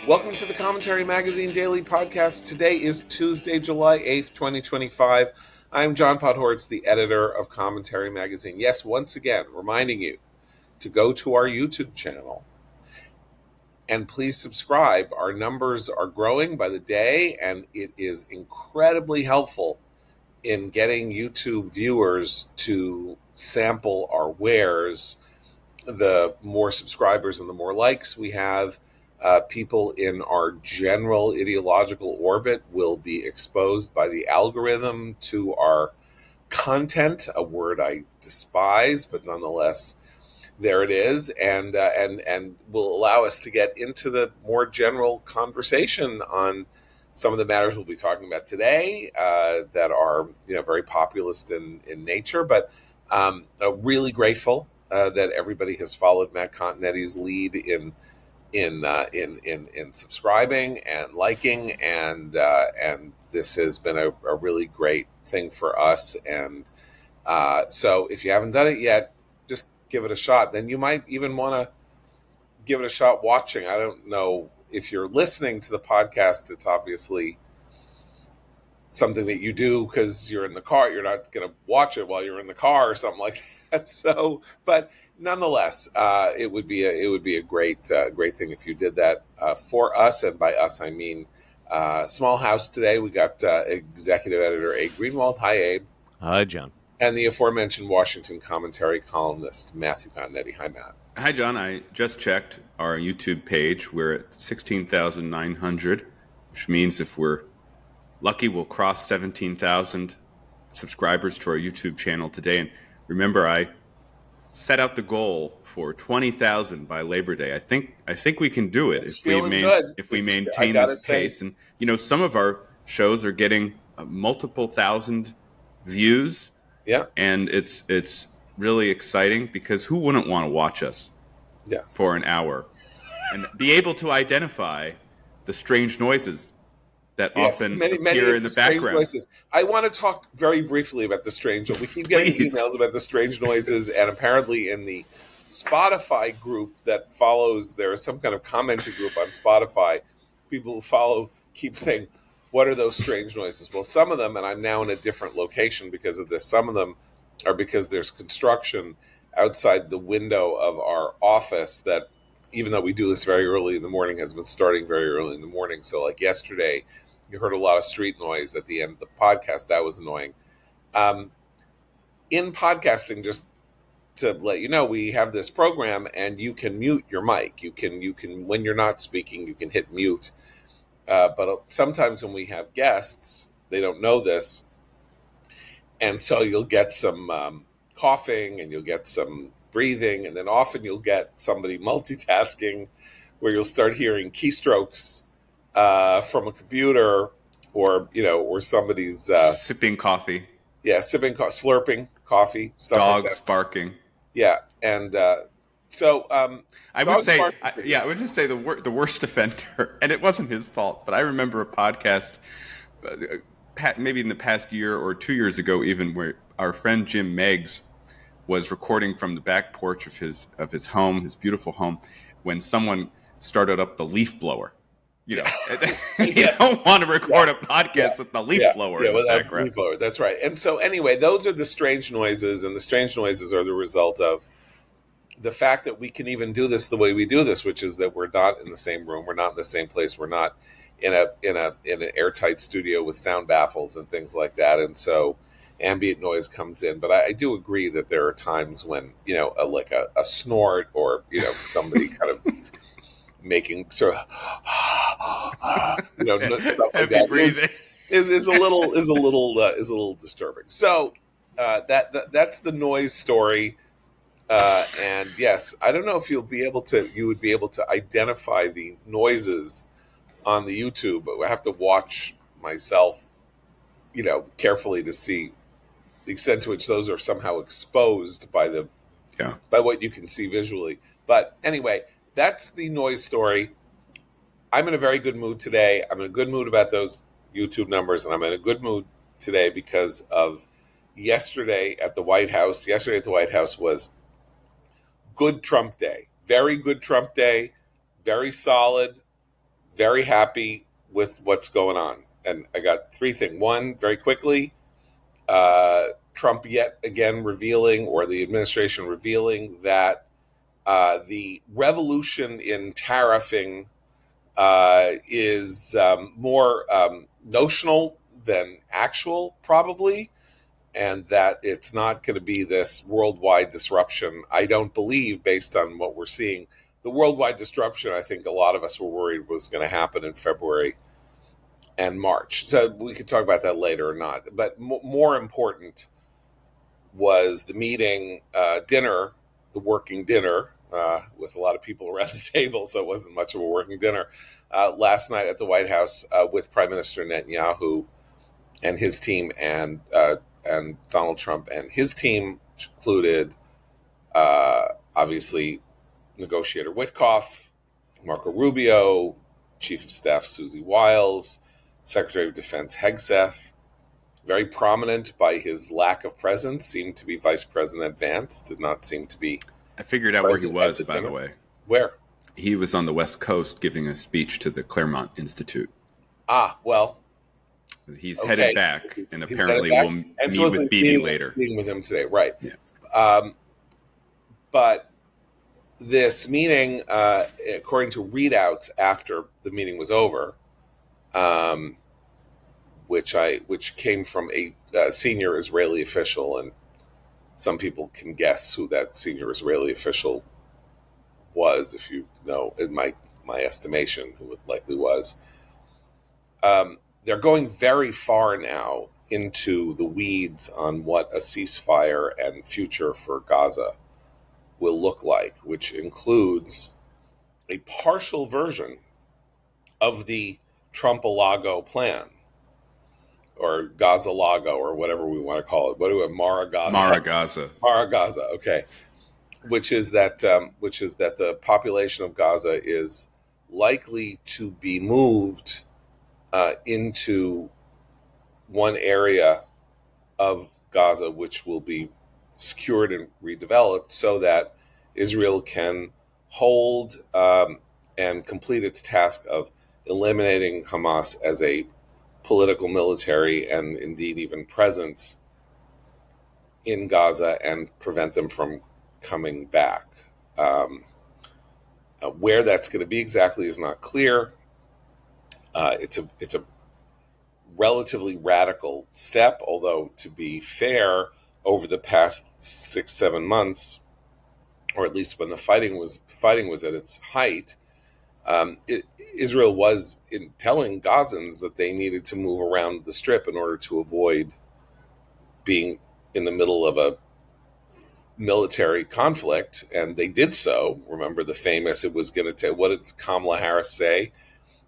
Welcome to the Commentary Magazine Daily Podcast. Today is Tuesday, July 8th, 2025. I'm John Podhoretz, the editor of Commentary Magazine. Yes, once again, reminding you to go to our YouTube channel and please subscribe. Our numbers are growing by the day, and it is incredibly helpful in getting YouTube viewers to sample our wares. The more subscribers and the more likes we have, people in our general ideological orbit will be exposed by the algorithm to our content, a word I despise, but nonetheless, there it is, and will allow us to get into the more general conversation on some of the matters we'll be talking about today that are very populist in nature, but really grateful that everybody has followed Matt Continetti's lead in subscribing and liking, and this has been a really great thing for us. And so if you haven't done it yet, just give it a shot. Then you might even want to give it a shot watching. I don't know if you're listening to the podcast, it's obviously something that you do because you're in the car. You're not going to watch it while you're in the car or something like that. So, but nonetheless, it would be a great thing if you did that for us, and by us I mean Small House. Today we got executive editor Abe Greenwald. Hi, Abe. Hi, John. And the aforementioned Washington commentary columnist Matthew Continetti. Hi, Matt. Hi, John. I just checked our YouTube page. We're at 16,900, which means if we're lucky, we'll cross 17,000 subscribers to our YouTube channel today. And remember, I set out the goal for 20,000 by Labor Day. I think we can do it if we maintain this pace. And some of our shows are getting multiple thousand views. Yeah, and it's really exciting because who wouldn't want to watch us? Yeah. For an hour and be able to identify the strange noises that often appear in the background. Noises. I want to talk very briefly about the strange. We keep getting emails about the strange noises, and apparently in the Spotify group that follows, there is some kind of commenting group on Spotify. People who follow keep saying, "What are those strange noises?" Well, some of them, and I'm now in a different location because of this. Some of them are because there's construction outside the window of our office that, even though we do this very early in the morning, has been starting very early in the morning. So like yesterday, you heard a lot of street noise at the end of the podcast. That was annoying. In podcasting, just to let you know, we have this program and you can mute your mic. You can when you're not speaking, you can hit mute. But sometimes when we have guests, they don't know this. And so you'll get some coughing and you'll get some breathing, and then often you'll get somebody multitasking where you'll start hearing keystrokes from a computer, or somebody's sipping coffee. Yeah, slurping coffee, stuff dogs like that. Barking. Yeah, and so I would say, I would just say the worst offender, and it wasn't his fault, but I remember a podcast maybe in the past year or 2 years ago, even, where our friend Jim Meggs was recording from the back porch of his home, his beautiful home, when someone started up the leaf blower. You don't want to record a podcast with the leaf blower in the background. Leaf blower, that's right. And so anyway, those are the strange noises, and the strange noises are the result of the fact that we can even do this the way we do this, which is that we're not in the same room, we're not in the same place, we're not in an airtight studio with sound baffles and things like that, and so ambient noise comes in. But I do agree that there are times when like a snort, or somebody kind of making sort of stuff like that breathing is a little disturbing. So that's the noise story. And yes, I don't know if you would be able to identify the noises on the YouTube, but I have to watch myself, carefully to see the extent to which those are somehow exposed by by what you can see visually. But anyway, that's the noise story. I'm in a very good mood today. I'm in a good mood about those YouTube numbers, and I'm in a good mood today because of yesterday at the White House. Yesterday at the White House was good Trump Day. Very good Trump Day. Very solid. very happy with what's going on. And I got three things. One, very quickly, Trump yet again revealing, or the administration revealing, that the revolution in tariffing is more notional than actual, probably, and that it's not going to be this worldwide disruption. I don't believe, based on what we're seeing, the worldwide disruption I think a lot of us were worried was going to happen in February and March. So we could talk about that later or not. But more important was the meeting, dinner, the working dinner, with a lot of people around the table, so it wasn't much of a working dinner, last night at the White House with Prime Minister Netanyahu and his team, and Donald Trump and his team, which included obviously negotiator Witkoff, Marco Rubio, Chief of Staff Susie Wiles, Secretary of Defense Hegseth. Very prominent by his lack of presence seemed to be Vice President Vance. Did not seem to be. I figured out where he was, by the way. Where? He was on the West Coast giving a speech to the Claremont Institute. Ah, well. He's headed back, and apparently we'll meet with Bibi later. Meeting with him today, right. Yeah. But this meeting, according to readouts after the meeting was over, which came from a senior Israeli official, and some people can guess who that senior Israeli official was, if you know, in my estimation, who it likely was. They're going very far now into the weeds on what a ceasefire and future for Gaza will look like, which includes a partial version of the Trump-Alago plan, or Gaza-Lago, or whatever we want to call it. What do we have? Mara Gaza. Okay. Which is that the population of Gaza is likely to be moved into one area of Gaza, which will be secured and redeveloped, so that Israel can hold and complete its task of eliminating Hamas as a political, military, and indeed even presence in Gaza, and prevent them from coming back. Where that's going to be exactly is not clear. It's a relatively radical step, although, to be fair, over the past 6-7 months, or at least when the fighting was at its height, Israel was telling Gazans that they needed to move around the Strip in order to avoid being in the middle of a military conflict, and they did so. Remember the famous, it was going to take, what did Kamala Harris say?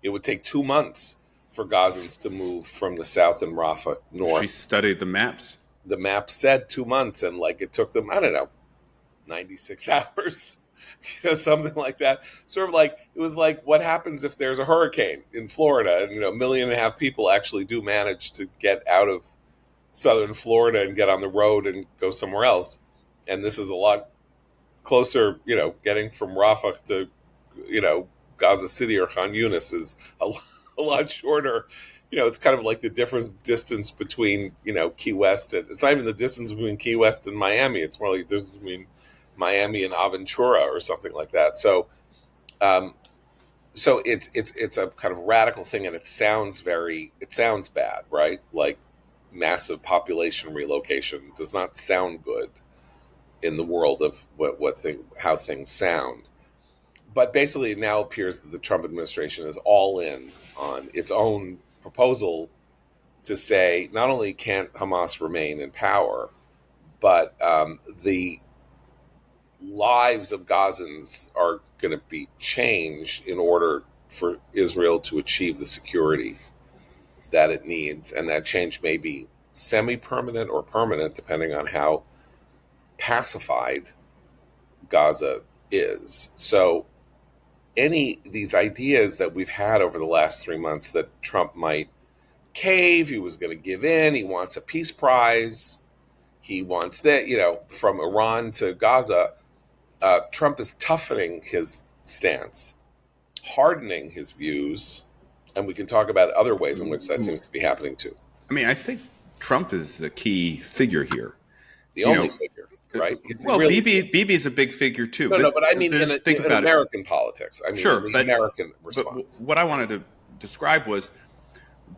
It would take 2 months for Gazans to move from the south and Rafah north. She studied the maps. The map said 2 months, and it took them, I don't know, 96 hours. Something like that. Sort of it was like, what happens if there's a hurricane in Florida, and 1.5 million people actually do manage to get out of southern Florida and get on the road and go somewhere else. And this is a lot closer, getting from Rafah to, Gaza City or Khan Yunis is a lot shorter. It's kind of like the different distance between, Key West, and it's not even the distance between Key West and Miami. It's more like the distance between Miami and Aventura or something like that. So it's a kind of radical thing, and it sounds bad, right? Like massive population relocation does not sound good in the world of how things sound. But basically, it now appears that the Trump administration is all in on its own proposal to say not only can't Hamas remain in power, but the lives of Gazans are going to be changed in order for Israel to achieve the security that it needs. And that change may be semi-permanent or permanent, depending on how pacified Gaza is. So these ideas that we've had over the last 3 months that Trump might cave, he was going to give in, he wants a peace prize, he wants that, from Iran to Gaza, Trump is toughening his stance, hardening his views, and we can talk about other ways in which that seems to be happening too. I mean, I think Trump is the key figure here. The You only know, figure, right? He's the well, really Bibi is a big figure too, no, but I mean just think in about it. American politics. I mean in Sure, the American but response. what I wanted to describe was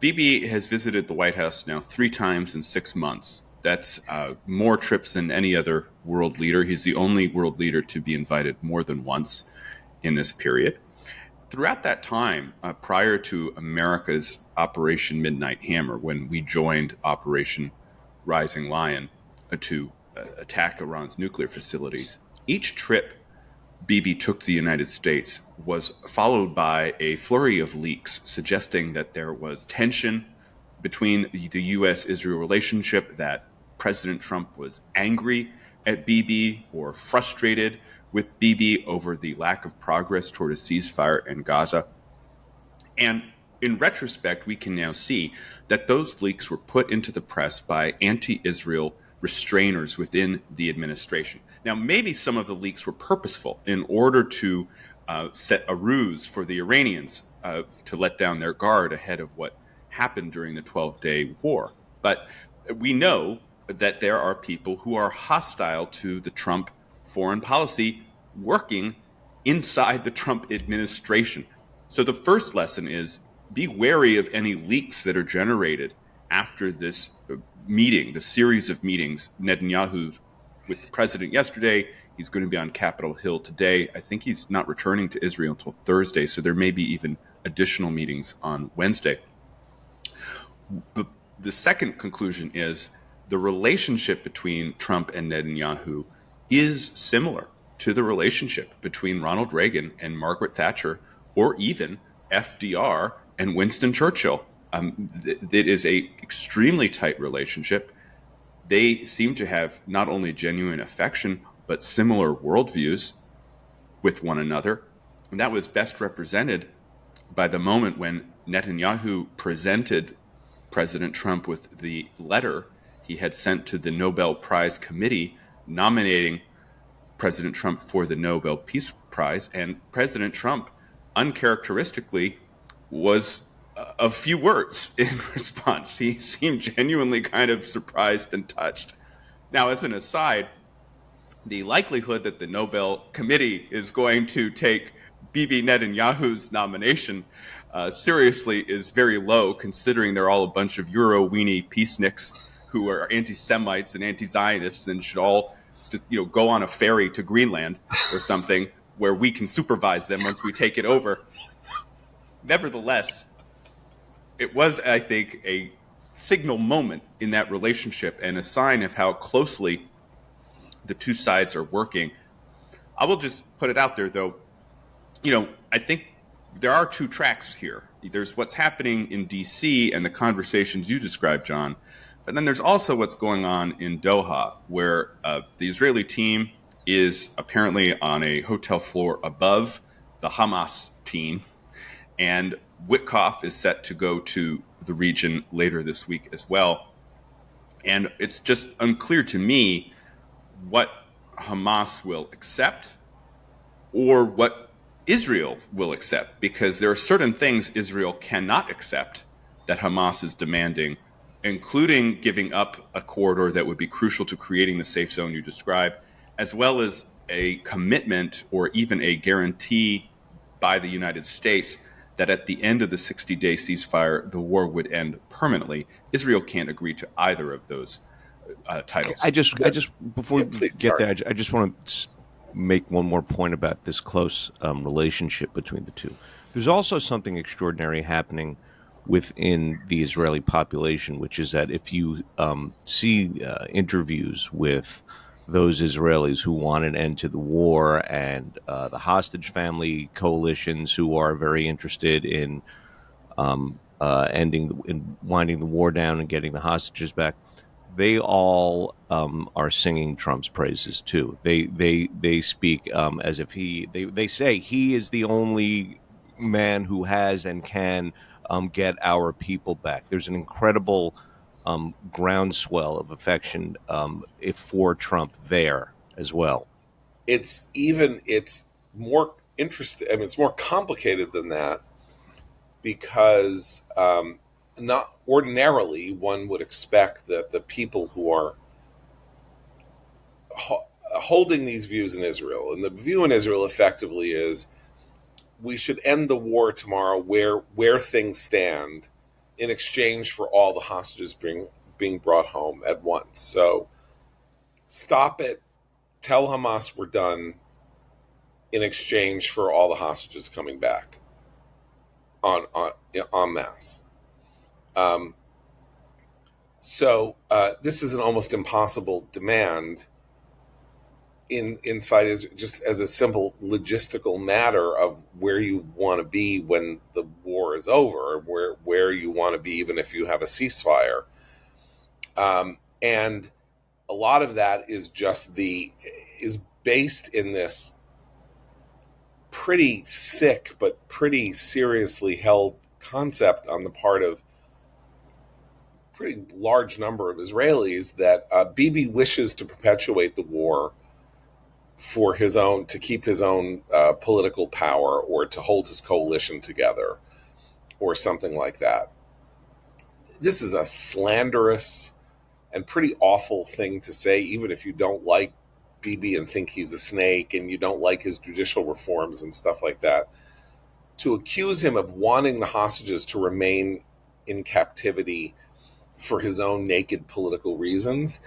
Bibi has visited the White House now 3 times in 6 months. That's more trips than any other world leader. He's the only world leader to be invited more than once in this period. Throughout that time, prior to America's Operation Midnight Hammer, when we joined Operation Rising Lion to attack Iran's nuclear facilities, each trip Bibi took to the United States was followed by a flurry of leaks suggesting that there was tension between the U.S. Israel relationship, that President Trump was angry at Bibi or frustrated with Bibi over the lack of progress toward a ceasefire in Gaza. And in retrospect, we can now see that those leaks were put into the press by anti Israel restrainers within the administration. Now, maybe some of the leaks were purposeful in order to set a ruse for the Iranians to let down their guard ahead of what happened during the 12-day war. But we know that there are people who are hostile to the Trump foreign policy working inside the Trump administration. So the first lesson is be wary of any leaks that are generated after this meeting, the series of meetings. Netanyahu with the president yesterday. He's going to be on Capitol Hill today. I think he's not returning to Israel until Thursday, so there may be even additional meetings on Wednesday. The second conclusion is the relationship between Trump and Netanyahu is similar to the relationship between Ronald Reagan and Margaret Thatcher, or even FDR and Winston Churchill. It is a extremely tight relationship. They seem to have not only genuine affection, but similar worldviews with one another. And that was best represented by the moment when Netanyahu presented President Trump with the letter he had sent to the Nobel Prize Committee nominating President Trump for the Nobel Peace Prize. And President Trump, uncharacteristically, was a few words in response. He seemed genuinely kind of surprised and touched. Now, as an aside, the likelihood that the Nobel Committee is going to take Bibi Netanyahu's nomination seriously is very low, considering they're all a bunch of Euro-weenie peaceniks who are anti-Semites and anti-Zionists and should all just go on a ferry to Greenland or something where we can supervise them once we take it over. Nevertheless, it was, I think, a signal moment in that relationship and a sign of how closely the two sides are working. I will just put it out there, though. I think there are two tracks here. There's what's happening in D.C. and the conversations you described, John. But then there's also what's going on in Doha, where the Israeli team is apparently on a hotel floor above the Hamas team. And Witkoff is set to go to the region later this week as well. And it's just unclear to me what Hamas will accept or what Israel will accept, because there are certain things Israel cannot accept that Hamas is demanding, including giving up a corridor that would be crucial to creating the safe zone you described, as well as a commitment or even a guarantee by the United States that at the end of the 60-day ceasefire, the war would end permanently. Israel can't agree to either of those titles. I just before we get there, I just want to make one more point about this close relationship between the two. There's also something extraordinary happening within the Israeli population, which is that if you see interviews with those Israelis who want an end to the war and the hostage family coalitions who are very interested in winding the war down and getting the hostages back, they all are singing Trump's praises too. They speak as if they say he is the only man who has and can get our people back. There's an incredible groundswell of affection for Trump there as well. It's more interesting. I mean, it's more complicated than that because not ordinarily one would expect that the people who are holding these views in Israel, and the view in Israel effectively is we should end the war tomorrow where things stand in exchange for all the hostages being brought home at once. So stop it, tell Hamas we're done in exchange for all the hostages coming back en masse. So this is an almost impossible demand inside is just as a simple logistical matter of where you want to be when the war is over, where you want to be even if you have a ceasefire. And a lot of that is is based in this pretty sick but pretty seriously held concept on the part of a pretty large number of Israelis that Bibi wishes to perpetuate the war for to keep his own political power or to hold his coalition together or something like that. This is a slanderous and pretty awful thing to say, even if you don't like Bibi and think he's a snake and you don't like his judicial reforms and stuff like that. To accuse him of wanting the hostages to remain in captivity for his own naked political reasons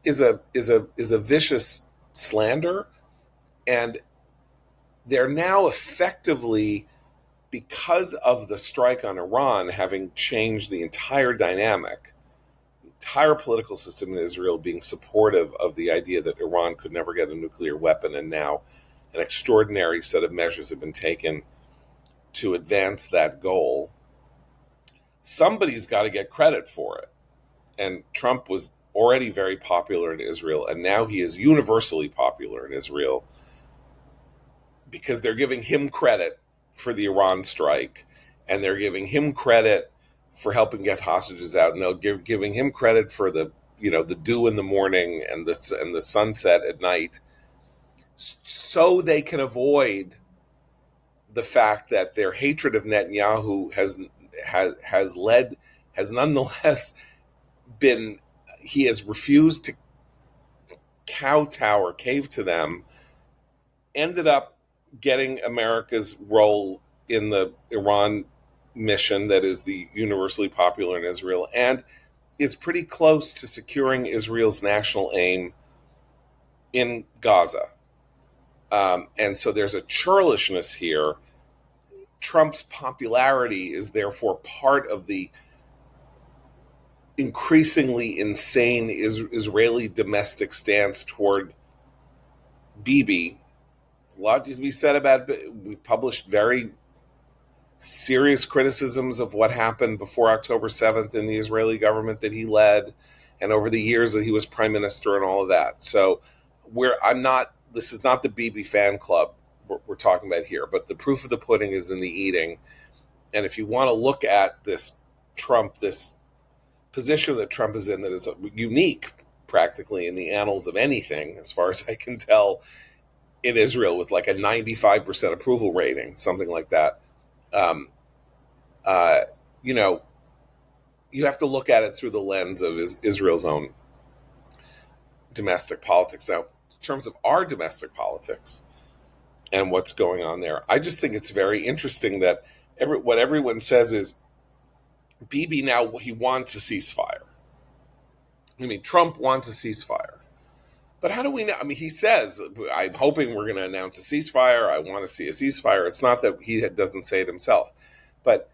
is a vicious slander. And they're now effectively, because of the strike on Iran having changed the entire dynamic, the entire political system in Israel being supportive of the idea that Iran could never get a nuclear weapon, and now an extraordinary set of measures have been taken to advance that goal. Somebody's got to get credit for it. And Trump was already very popular in Israel, and now he is universally popular in Israel because they're giving him credit for the Iran strike, and they're giving him credit for helping get hostages out, and they're giving him credit for the dew in the morning and the sunset at night, so they can avoid the fact that their hatred of Netanyahu has nonetheless been, he has refused to cave to them, ended up getting America's role in the Iran mission that is the universally popular in Israel, and is pretty close to securing Israel's national aim in Gaza. And so there's a churlishness here. Trump's popularity is therefore part of the increasingly insane Israeli domestic stance toward Bibi. A lot to be said about it. We've published very serious criticisms of what happened before October 7th in the Israeli government that he led, and over the years that he was prime minister and all of that. So this is not the Bibi fan club we're talking about here, but the proof of the pudding is in the eating. And if you want to look at this position that Trump is in, that is unique practically in the annals of anything, as far as I can tell, in Israel, with like a 95% approval rating, something like that. You have to look at it through the lens of Israel's own domestic politics. Now, in terms of our domestic politics and what's going on there, I just think it's very interesting that what everyone says is Bibi now, he wants a ceasefire. I mean, Trump wants a ceasefire. But how do we know? I mean, he says, I'm hoping we're going to announce a ceasefire. I want to see a ceasefire. It's not that he doesn't say it himself. But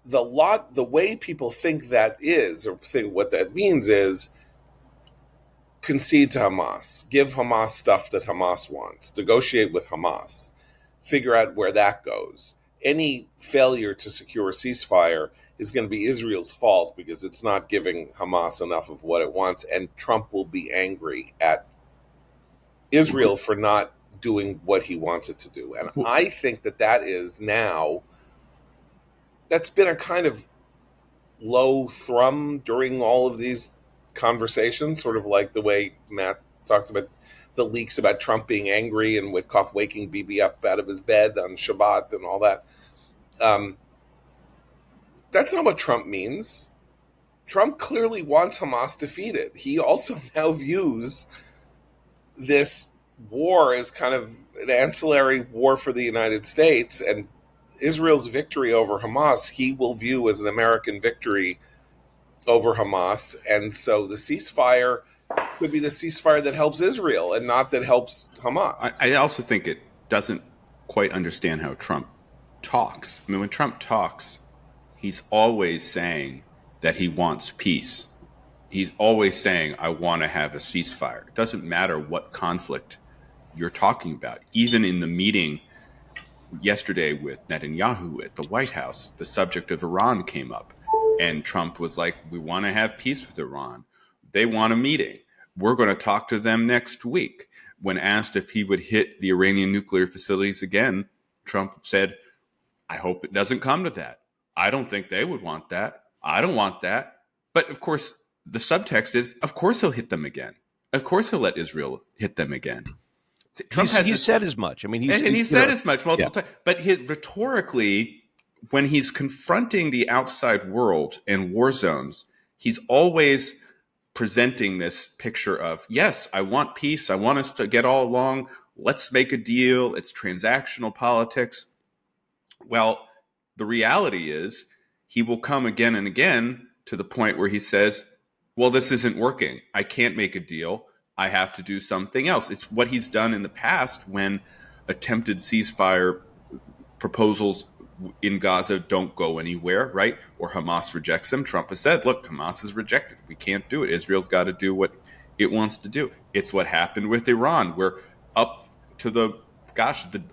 the way people think that is, or think what that means is, concede to Hamas, give Hamas stuff that Hamas wants, negotiate with Hamas, figure out where that goes. Any failure to secure a ceasefire is going to be Israel's fault because it's not giving Hamas enough of what it wants, and Trump will be angry at Israel for not doing what he wants it to do. And I think that is now, that's been a kind of low thrum during all of these conversations, sort of like the way Matt talked about the leaks about Trump being angry and Witkoff waking Bibi up out of his bed on Shabbat and all that. That's not what Trump means. Trump clearly wants Hamas defeated. He also now views this war as kind of an ancillary war for the United States, and Israel's victory over Hamas he will view as an American victory over Hamas. And so the ceasefire could be the ceasefire that helps Israel and not that helps Hamas. I also think it doesn't quite understand how Trump talks. I mean, when Trump talks, he's always saying that he wants peace. He's always saying, I want to have a ceasefire. It doesn't matter what conflict you're talking about. Even in the meeting yesterday with Netanyahu at the White House, the subject of Iran came up. And Trump was like, we want to have peace with Iran. They want a meeting. We're going to talk to them next week. When asked if he would hit the Iranian nuclear facilities again, Trump said, I hope it doesn't come to that. I don't think they would want that. I don't want that. But of course, the subtext is, of course he'll hit them again. Of course he'll let Israel hit them again. Trump has said as much. I mean, he said as much multiple times. But rhetorically, when he's confronting the outside world and war zones, he's always presenting this picture of, yes, I want peace. I want us to get all along. Let's make a deal. It's transactional politics. Well, the reality is he will come again and again to the point where he says, well, this isn't working. I can't make a deal. I have to do something else. It's what he's done in the past when attempted ceasefire proposals in Gaza don't go anywhere, right? Or Hamas rejects them. Trump has said, look, Hamas is rejected. We can't do it. Israel's got to do what it wants to do. It's what happened with Iran, where up to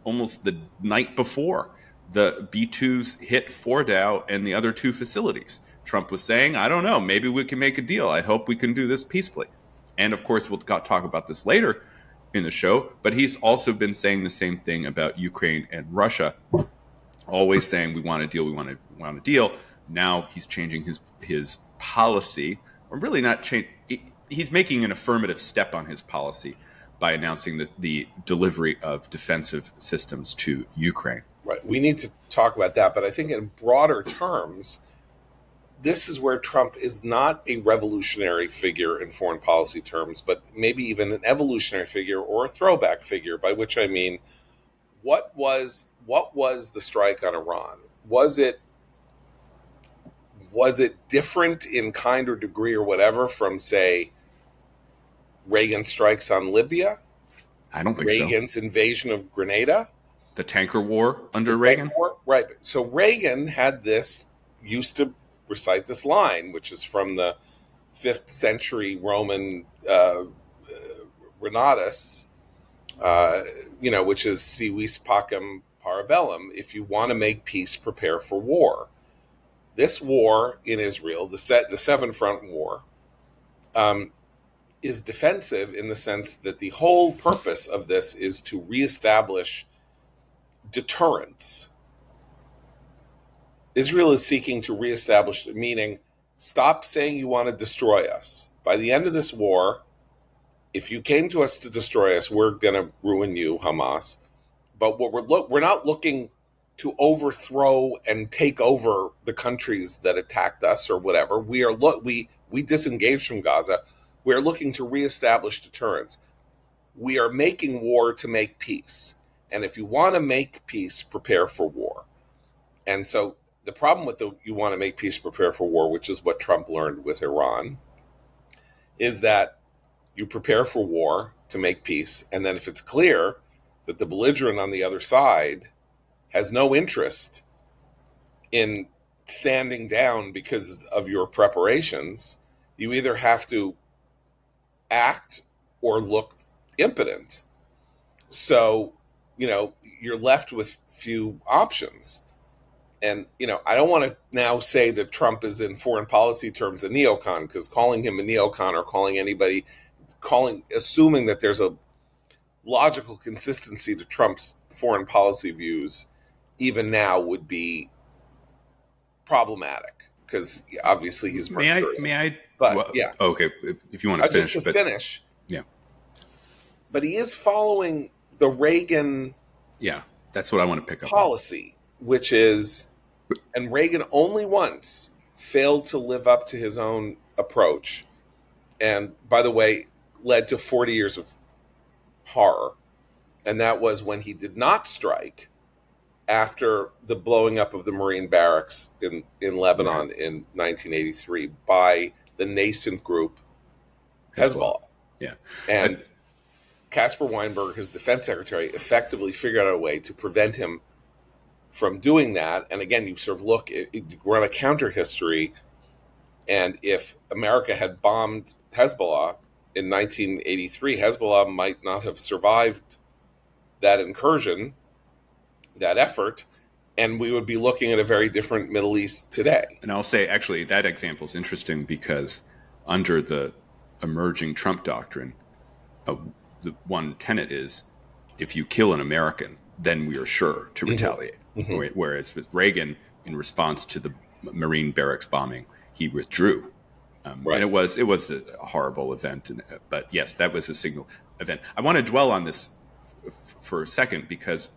almost the night before, the B-2s hit Fordow and the other two facilities. Trump was saying, I don't know, maybe we can make a deal. I hope we can do this peacefully. And of course, we'll talk about this later in the show, but he's also been saying the same thing about Ukraine and Russia, always saying we want a deal, we want a deal. Now he's changing his policy, or really not change. He's making an affirmative step on his policy by announcing the delivery of defensive systems to Ukraine. Right. We need to talk about that, but I think in broader terms, this is where Trump is not a revolutionary figure in foreign policy terms, but maybe even an evolutionary figure or a throwback figure, by which I mean, what was the strike on Iran? Was it different in kind or degree or whatever from, say, Reagan's strikes on Libya? I don't think so. Reagan's invasion of Grenada? The tanker war under Reagan? Right. So Reagan used to recite this line, which is from the 5th century Roman Renatus, which is si vis pacem para bellum. If you want to make peace, prepare for war. This war in Israel, the Seven Front War, is defensive in the sense that the whole purpose of this is to reestablish deterrence. Israel is seeking to reestablish, meaning stop saying you want to destroy us. By the end of this war, if you came to us to destroy us, we're going to ruin you, Hamas. But we're not looking to overthrow and take over the countries that attacked us or whatever. We disengaged from Gaza. We are looking to reestablish deterrence. We are making war to make peace. And if you want to make peace, prepare for war. And so the problem with you want to make peace, prepare for war, which is what Trump learned with Iran, is that you prepare for war to make peace. And then if it's clear that the belligerent on the other side has no interest in standing down because of your preparations, you either have to act or look impotent. So, you're left with few options. And, I don't want to now say that Trump is in foreign policy terms a neocon, because calling him a neocon or calling anybody, assuming that there's a logical consistency to Trump's foreign policy views, even now would be problematic, because obviously he's May I? But well, yeah. Okay, if you want to finish. Just to finish. Yeah. but he is following the Reagan that's what I want to pick up policy, which is, and Reagan only once failed to live up to his own approach, and by the way, led to 40 years of horror. And that was when he did not strike after the blowing up of the Marine barracks in Lebanon in 1983 by the nascent group Hezbollah. Yeah. And Caspar Weinberger, his defense secretary, effectively figured out a way to prevent him from doing that. And again, you sort of look, run a counter history. And if America had bombed Hezbollah in 1983, Hezbollah might not have survived that incursion, that effort, and we would be looking at a very different Middle East today. And I'll say, actually, that example is interesting because under the emerging Trump doctrine, the one tenet is, if you kill an American, then we are sure to retaliate. Mm-hmm. Whereas with Reagan, in response to the Marine barracks bombing, he withdrew. And it was a horrible event. But yes, that was a signal event. I want to dwell on this for a second because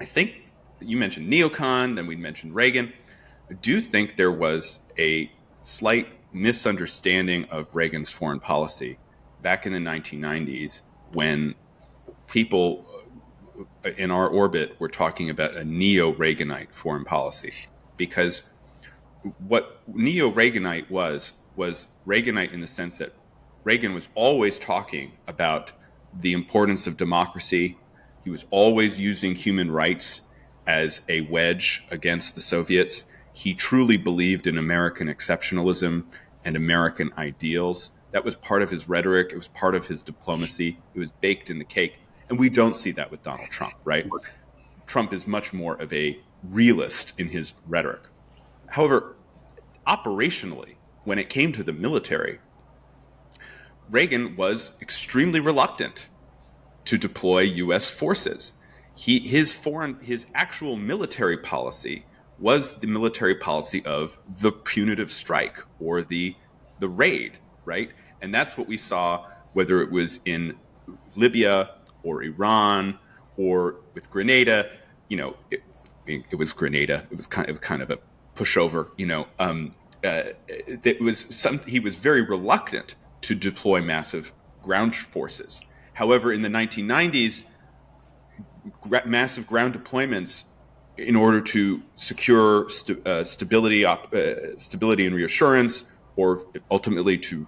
I think you mentioned Neocon, then we mentioned Reagan. I do think there was a slight misunderstanding of Reagan's foreign policy back in the 1990s when people in our orbit were talking about a neo-Reaganite foreign policy. Because what neo-Reaganite was Reaganite in the sense that Reagan was always talking about the importance of democracy. He was always using human rights as a wedge against the Soviets. He truly believed in American exceptionalism and American ideals. That was part of his rhetoric. It was part of his diplomacy. It was baked in the cake. And we don't see that with Donald Trump, right? Trump is much more of a realist in his rhetoric. However, operationally, when it came to the military, Reagan was extremely reluctant to deploy U.S. forces. His actual military policy was the military policy of the punitive strike or the raid, right? And that's what we saw, whether it was in Libya or Iran or with Grenada. It was Grenada. It was kind of a pushover. He was very reluctant to deploy massive ground forces. However, in the 1990s, massive ground deployments in order to secure stability and reassurance, or ultimately to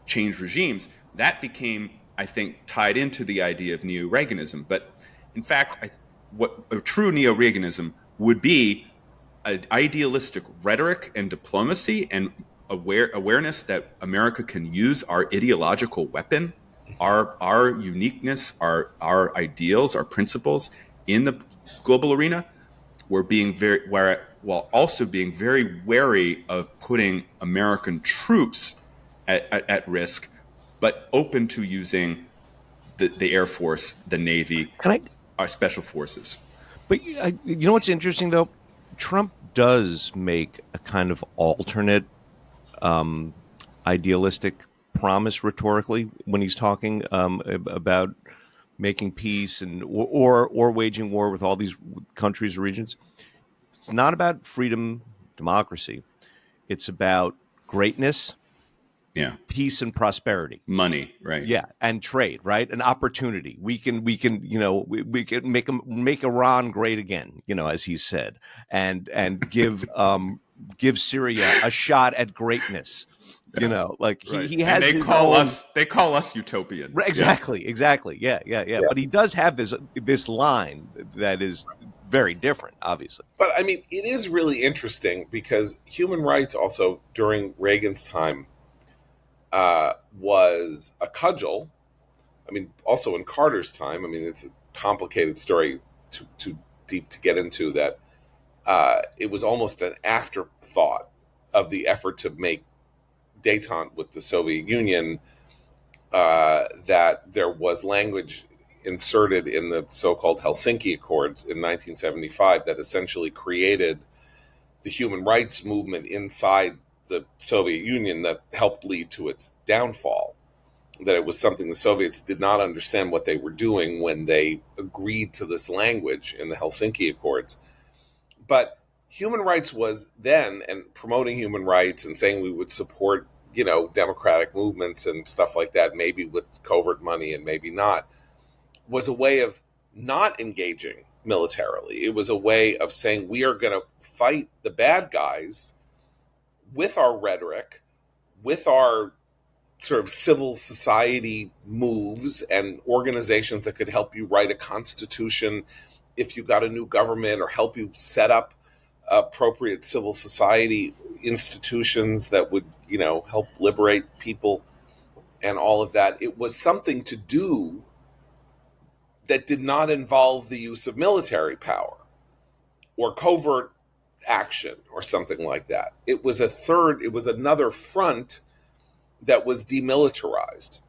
change regimes, that became, I think, tied into the idea of neo-Reaganism. But in fact, what a true neo-Reaganism would be an idealistic rhetoric and diplomacy and awareness that America can use our ideological weapon, our uniqueness, our ideals, our principles in the global arena. While also being very wary of putting American troops at risk, but open to using the Air Force, the Navy, our special forces. But you know what's interesting, though? Trump does make a kind of alternate idealistic promise rhetorically when he's talking about making peace and or waging war with all these countries or regions. It's not about freedom, democracy. It's about greatness, peace and prosperity, money, right? Yeah, and trade, right? And opportunity. We can we can make Iran great again, as he said, and give Syria a shot at greatness. He has. And they call us utopian. Exactly. Yeah. But he does have this line that is very different, obviously. But I mean, it is really interesting because human rights also during Reagan's time was a cudgel. I mean, also in Carter's time. I mean, it's a complicated story, too deep to get into. That it was almost an afterthought of the effort to make détente with the Soviet Union, that there was language inserted in the so-called Helsinki Accords in 1975 that essentially created the human rights movement inside the Soviet Union that helped lead to its downfall. that it was something the Soviets did not understand what they were doing when they agreed to this language in the Helsinki Accords. But human rights was then, and promoting human rights and saying we would support, democratic movements and stuff like that, maybe with covert money and maybe not, was a way of not engaging militarily. It was a way of saying we are going to fight the bad guys with our rhetoric, with our sort of civil society moves and organizations that could help you write a constitution if you got a new government, or help you set up appropriate civil society institutions that would, help liberate people and all of that. It was something to do that did not involve the use of military power or covert action or something like that. It was another front that was demilitarized.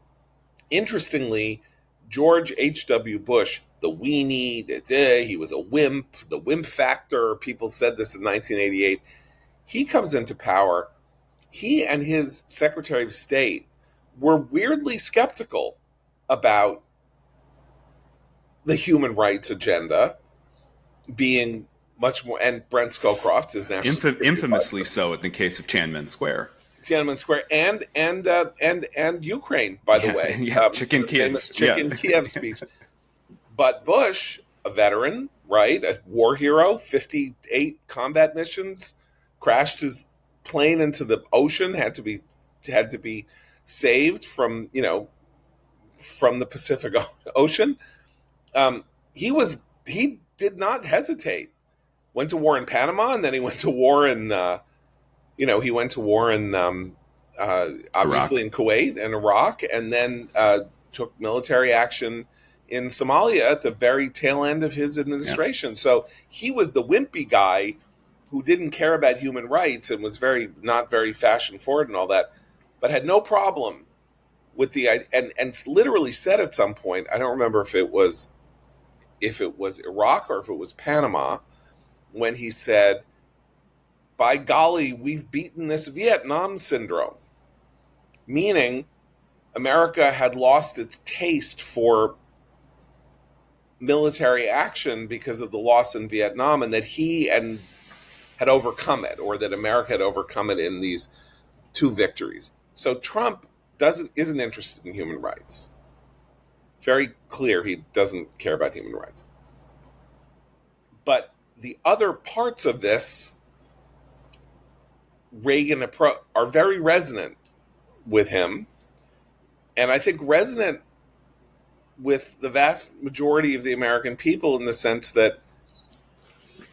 Interestingly, George H.W. Bush, the weenie, he was a wimp, the wimp factor, people said this in 1988. He comes into power. He and his Secretary of State were weirdly skeptical about the human rights agenda being much more, and Brent Scowcroft is national infamously so in the case of Tiananmen Square. And Ukraine, by the way. Chicken Kiev. Kiev speech. But Bush, a veteran, right, a war hero, 58 combat missions, crashed his plane into the ocean, had to be saved from the Pacific Ocean. He did not hesitate. Went to war in Panama, and then he went to war in obviously in Kuwait and Iraq, and then took military action in Somalia at the very tail end of his administration. Yeah. So he was the wimpy guy who didn't care about human rights and was not very fashion forward and all that, but had no problem with and literally said at some point, I don't remember if it was Iraq or if it was Panama, when he said, by golly, we've beaten this Vietnam syndrome, meaning America had lost its taste for military action because of the loss in Vietnam, and that he had overcome it, or that America had overcome it in these two victories. So Trump isn't interested in human rights. Very clear he doesn't care about human rights. But the other parts of this Reagan approach are very resonant with him, and I think resonant with the vast majority of the American people, in the sense that,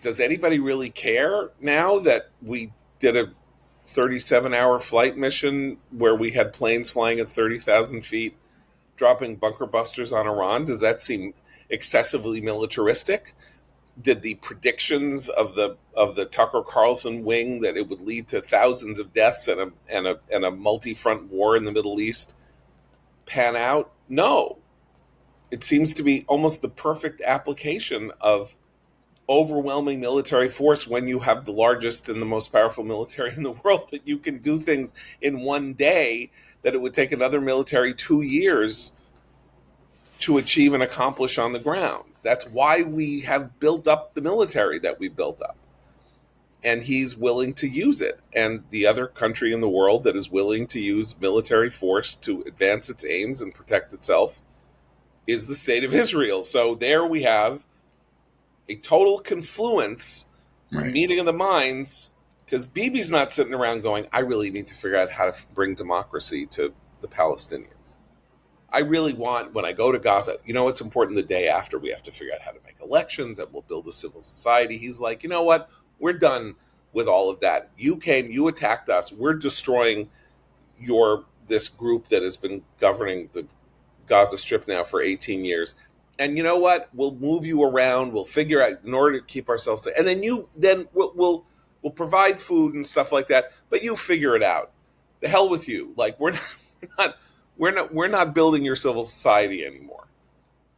does anybody really care now that we did a 37-hour flight mission where we had planes flying at 30,000 feet, dropping bunker busters on Iran? Does that seem excessively militaristic? Did the predictions of the Tucker Carlson wing that it would lead to thousands of deaths and a multi-front war in the Middle East pan out? No. It seems to be almost the perfect application of overwhelming military force when you have the largest and the most powerful military in the world, that you can do things in one day that it would take another military 2 years to achieve and accomplish on the ground. That's why we have built up the military that we built up. And he's willing to use it. And the other country in the world that is willing to use military force to advance its aims and protect itself is the state of Israel. So there we have a total confluence, right, meeting of the minds, because Bibi's not sitting around going, I really need to figure out how to bring democracy to the Palestinians. I really want, when I go to Gaza, what's important, the day after we have to figure out how to make elections and we'll build a civil society. He's like, you know what? We're done with all of that. You came, you attacked us. We're destroying this group that has been governing the Gaza Strip now for 18 years. And you know what? We'll move you around. We'll figure out, in order to keep ourselves safe. And then we'll provide food and stuff like that. But you figure it out. The hell with you. Like, we're not building your civil society anymore.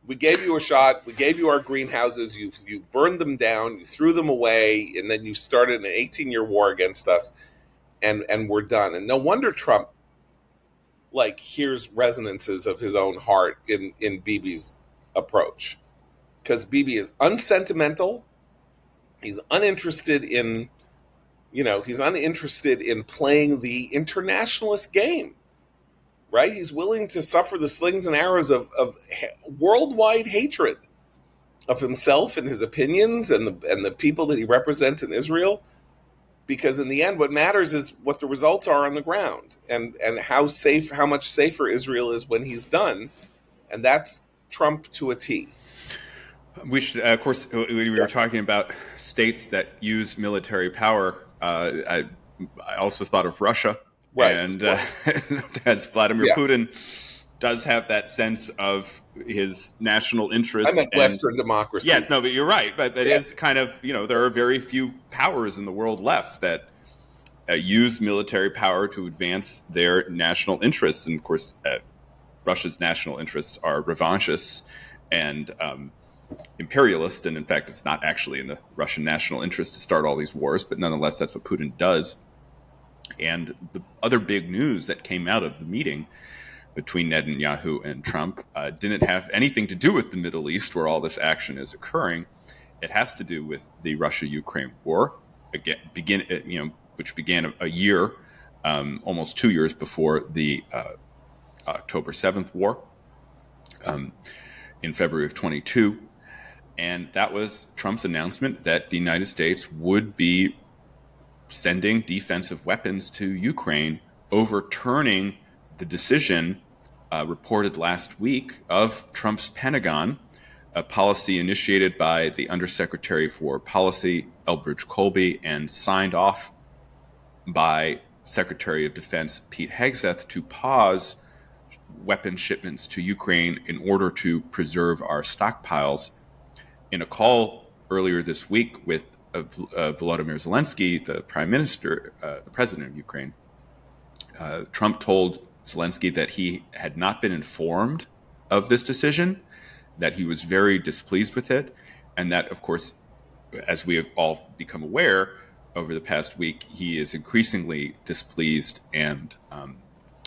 We gave you a shot. We gave you our greenhouses. You burned them down. You threw them away, and then you started an 18-year war against us, and we're done. And no wonder Trump like hears resonances of his own heart in Bibi's approach, because Bibi is unsentimental. He's uninterested in, he's uninterested in playing the internationalist game, right? He's willing to suffer the slings and arrows of worldwide hatred of himself and his opinions and the people that he represents in Israel, because in the end, what matters is what the results are on the ground, and how much safer Israel is when he's done, and that's Trump to a T. We should, of course, we were talking about states that use military power. I also thought of Russia, right? And as Vladimir Putin does have that sense of his national interest. I meant Western democracy. Yes, no, but you're right. But it is kind of, there are very few powers in the world left that use military power to advance their national interests. And of course, Russia's national interests are revanchists and imperialist, and in fact, it's not actually in the Russian national interest to start all these wars, but nonetheless, that's what Putin does. And the other big news that came out of the meeting between Netanyahu and Trump didn't have anything to do with the Middle East, where all this action is occurring. It has to do with the Russia-Ukraine war, which began a year, almost 2 years before the October 7th war in February of 22. And that was Trump's announcement that the United States would be sending defensive weapons to Ukraine, overturning the decision reported last week of Trump's Pentagon, a policy initiated by the Undersecretary for Policy, Elbridge Colby, and signed off by Secretary of Defense Pete Hegseth to pause weapon shipments to Ukraine in order to preserve our stockpiles. In a call earlier this week with Volodymyr Zelensky, the the president of Ukraine, Trump told Zelensky that he had not been informed of this decision, that he was very displeased with it, and that, of course, as we have all become aware over the past week, he is increasingly displeased and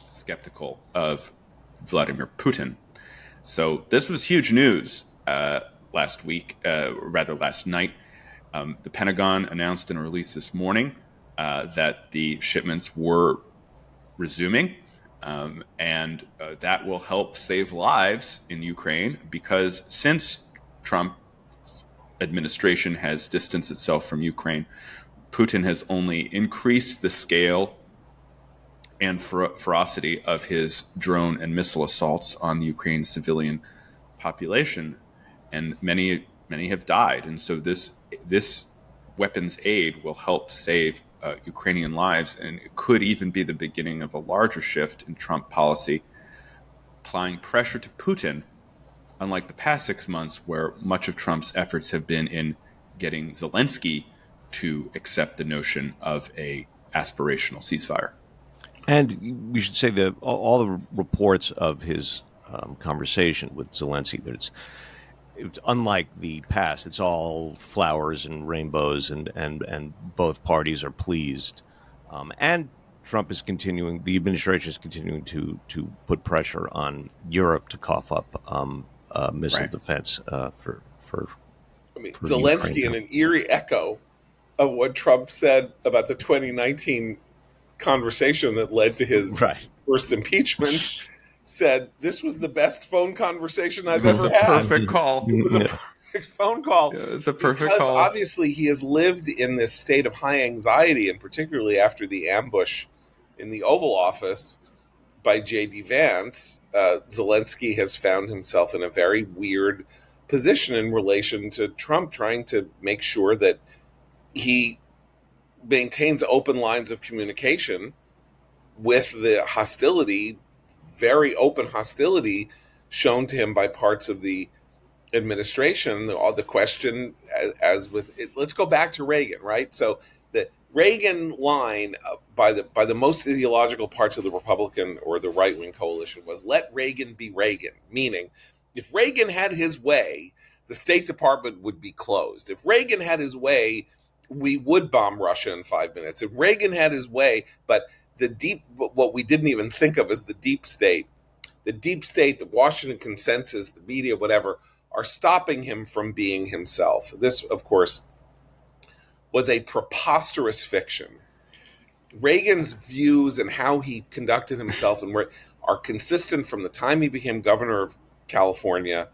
skeptical of Vladimir Putin. So this was huge news last night. The Pentagon announced in a release this morning that the shipments were resuming, and that will help save lives in Ukraine, because since Trump's administration has distanced itself from Ukraine, Putin has only increased the scale and ferocity of his drone and missile assaults on the Ukraine civilian population, and many have died. And so this weapons aid will help save Ukrainian lives, and it could even be the beginning of a larger shift in Trump policy, applying pressure to Putin, unlike the past 6 months, where much of Trump's efforts have been in getting Zelensky to accept the notion of a aspirational ceasefire. And we should say that all the reports of his conversation with Zelensky, that it's unlike the past. It's all flowers and rainbows, and both parties are pleased. And Trump is continuing, the administration is continuing to put pressure on Europe to cough up missile defense for Zelensky, in an eerie echo of what Trump said about the 2019 conversation that led to his first impeachment, said this was the best phone conversation I've ever had. Perfect call. It was a perfect phone call. It was a perfect because call. Obviously, he has lived in this state of high anxiety, and particularly after the ambush in the Oval Office by J.D. Vance, Zelensky has found himself in a very weird position in relation to Trump, trying to make sure that he maintains open lines of communication with the hostility, very open hostility, shown to him by parts of the administration. The question, as with it, let's go back to Reagan, right? So the Reagan line by the most ideological parts of the Republican or the right-wing coalition was, let Reagan be Reagan, meaning if Reagan had his way, the State Department would be closed. If Reagan had his way, we would bomb Russia in 5 minutes. If Reagan had his way, but what we didn't even think of as the deep state, the Washington consensus, the media, whatever, are stopping him from being himself. This, of course, was a preposterous fiction. Reagan's views and how he conducted himself are consistent from the time he became governor of California.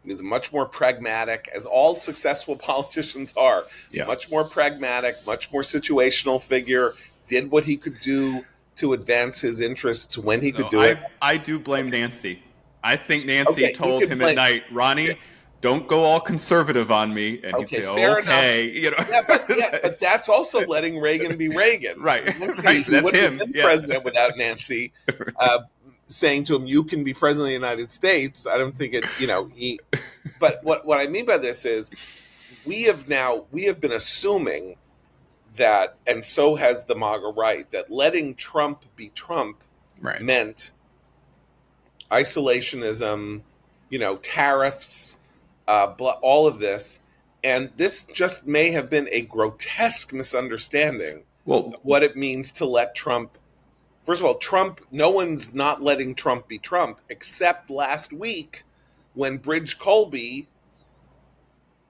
He's much more pragmatic, as all successful politicians are. Yeah. Much more pragmatic, much more situational figure, did what he could do to advance his interests when he could do it. I do blame Nancy. I think Nancy told him at night, Ronnie, don't go all conservative on me. And he'd say, okay. You know? But that's also letting Reagan be Reagan. Right. Nancy, right. That's him. Been president without Nancy saying to him, you can be president of the United States. I don't think but what I mean by this is we have been assuming that, and so has the MAGA right, that letting Trump be Trump meant isolationism, tariffs, all of this. And this just may have been a grotesque misunderstanding of what it means to let Trump. First of all, Trump, no one's not letting Trump be Trump, except last week when Bridge Colby,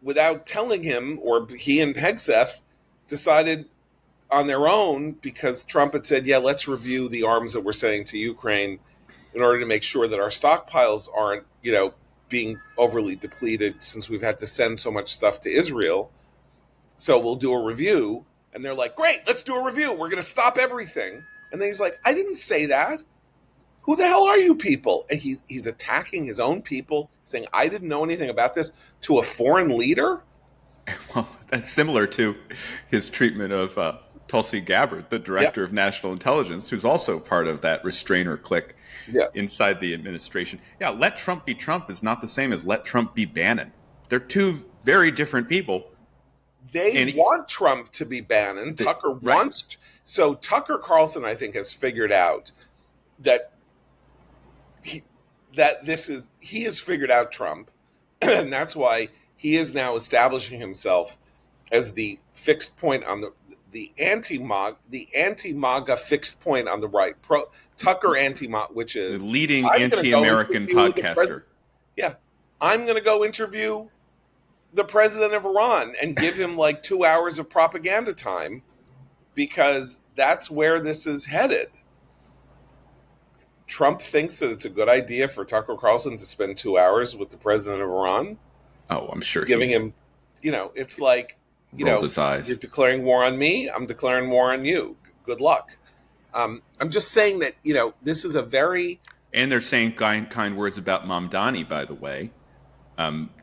without telling him, or he and Hegseth decided on their own, because Trump had said, yeah, let's review the arms that we're sending to Ukraine in order to make sure that our stockpiles aren't, being overly depleted since we've had to send so much stuff to Israel. So we'll do a review. And they're like, great, let's do a review. We're going to stop everything. And then he's like, I didn't say that. Who the hell are you people? And he's attacking his own people, saying, I didn't know anything about this, to a foreign leader? Well, that's similar to his treatment of Tulsi Gabbard, the director of national intelligence, who's also part of that restrainer clique inside the administration. Yeah, let Trump be Trump is not the same as let Trump be Bannon. They're two very different people. They want Trump to be Bannon. Tucker wants. So Tucker Carlson, I think, has figured out that he has figured out Trump, and that's why he is now establishing himself as the fixed point on the anti-MAGA fixed point on the right. Tucker anti-MAGA, which is the leading anti-American podcaster. I'm going to go interview the president of Iran and give him like 2 hours of propaganda time, because that's where this is headed. Trump thinks that it's a good idea for Tucker Carlson to spend 2 hours with the president of Iran. Oh, I'm sure giving him, it's like, his eyes. You're declaring war on me. I'm declaring war on you. Good luck. I'm just saying that, this is a very... And they're saying kind words about Mamdani, by the way.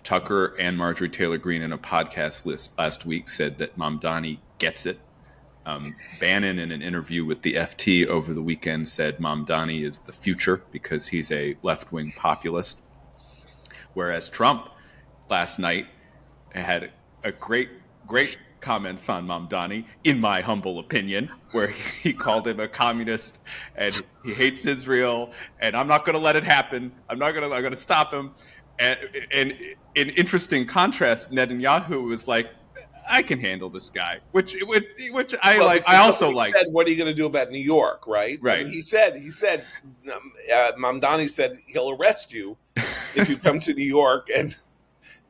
Tucker and Marjorie Taylor Greene in a podcast last week said that Mamdani gets it. Bannon, in an interview with the FT over the weekend, said Mamdani is the future because he's a left-wing populist. Whereas Trump last night had a great comments on Mamdani, in my humble opinion, where he called him a communist and he hates Israel, and I'm not going to let it happen. I'm going to stop him. And in interesting contrast, Netanyahu was like, I can handle this guy, which I like. I also like. What are you going to do about New York, right? Right. I mean, he said, Mamdani said he'll arrest you if you come to New York, and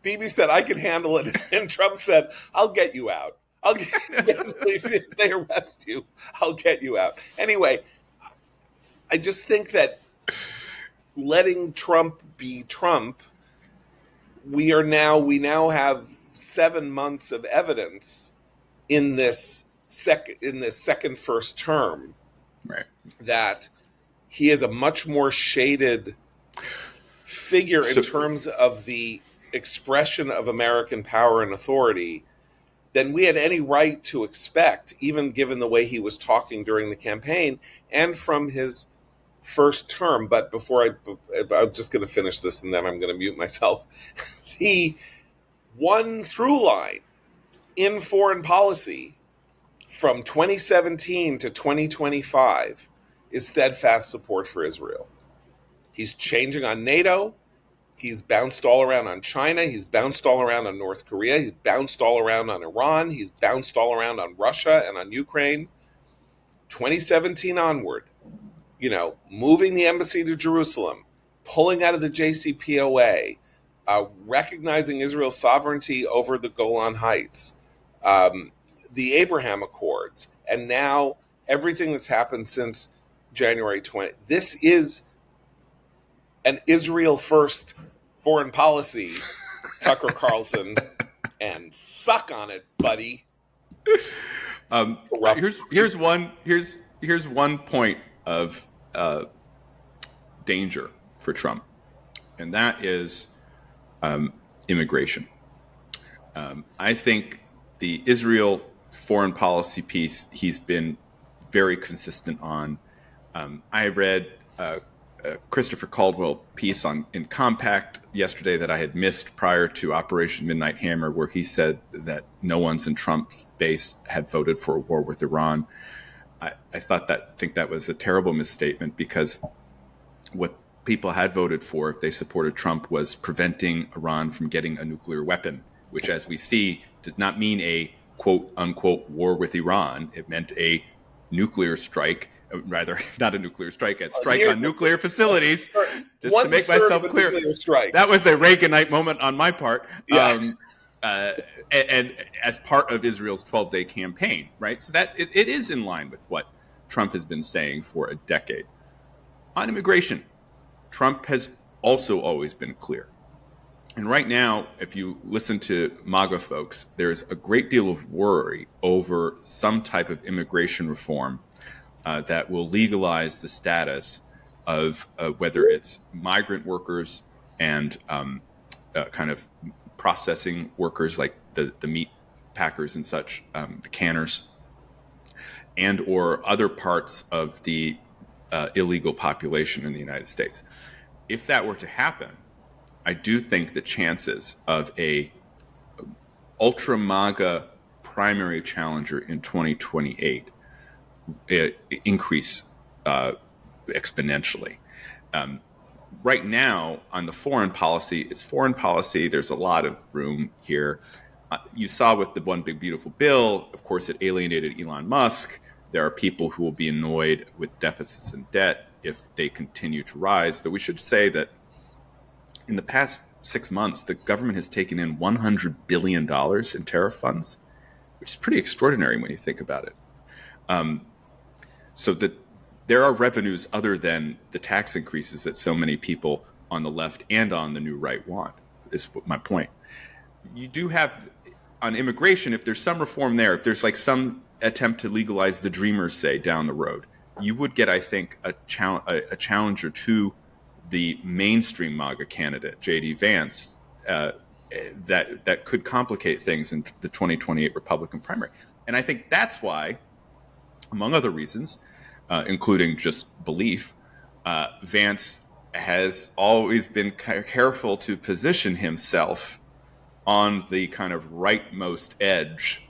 Bibi said, I can handle it. And Trump said, I'll get you out. If they arrest you, I'll get you out. Anyway, I just think that letting Trump be Trump, we now have 7 months of evidence in this second first term, that he is a much more shaded figure in terms of the expression of American power and authority than we had any right to expect, even given the way he was talking during the campaign and from his first term. But I'm just going to finish this and then I'm going to mute myself. The one through line in foreign policy from 2017 to 2025 is steadfast support for Israel. He's changing on NATO. He's bounced all around on China. He's bounced all around on North Korea. He's bounced all around on Iran. He's bounced all around on Russia and on Ukraine. 2017 onward, moving the embassy to Jerusalem, pulling out of the JCPOA, recognizing Israel's sovereignty over the Golan Heights, the Abraham Accords, and now everything that's happened since January 20. This is an Israel first foreign policy, Tucker Carlson, and suck on it, buddy. Here's one point of danger for Trump, and that is immigration. I think the Israel foreign policy piece he's been very consistent on. I read Christopher Caldwell piece in Compact yesterday that I had missed prior to Operation Midnight Hammer, where he said that no one's in Trump's base had voted for a war with Iran. I think that was a terrible misstatement, because what people had voted for, if they supported Trump, was preventing Iran from getting a nuclear weapon, which, as we see, does not mean a quote unquote war with Iran. It meant a nuclear strike. Rather, not a nuclear strike, a strike on nuclear facilities. Just to make myself clear, that was a Reaganite moment on my part. Yeah. And as part of Israel's 12-day campaign, right? So that it is in line with what Trump has been saying for a decade. On immigration, Trump has also always been clear. And right now, if you listen to MAGA folks, there's a great deal of worry over some type of immigration reform that will legalize the status of whether it's migrant workers and kind of processing workers like the meat packers and such, the canners, and or other parts of the illegal population in the United States. If that were to happen, I do think the chances of a ultra MAGA primary challenger in 2028 increase exponentially. Right now, on the foreign policy, it's foreign policy. There's a lot of room here. You saw with the One Big Beautiful Bill, of course, it alienated Elon Musk. There are people who will be annoyed with deficits and debt if they continue to rise. Though we should say that in the past 6 months, the government has taken in $100 billion in tariff funds, which is pretty extraordinary when you think about it. So that there are revenues other than the tax increases that so many people on the left and on the new right want, is my point. You do have, on immigration, if there's some reform there, if there's like some attempt to legalize the Dreamers, say, down the road, you would get, I think, a challenger to the mainstream MAGA candidate, J.D. Vance, that could complicate things in the 2028 Republican primary. And I think that's why, among other reasons, including just belief, Vance has always been careful to position himself on the kind of rightmost edge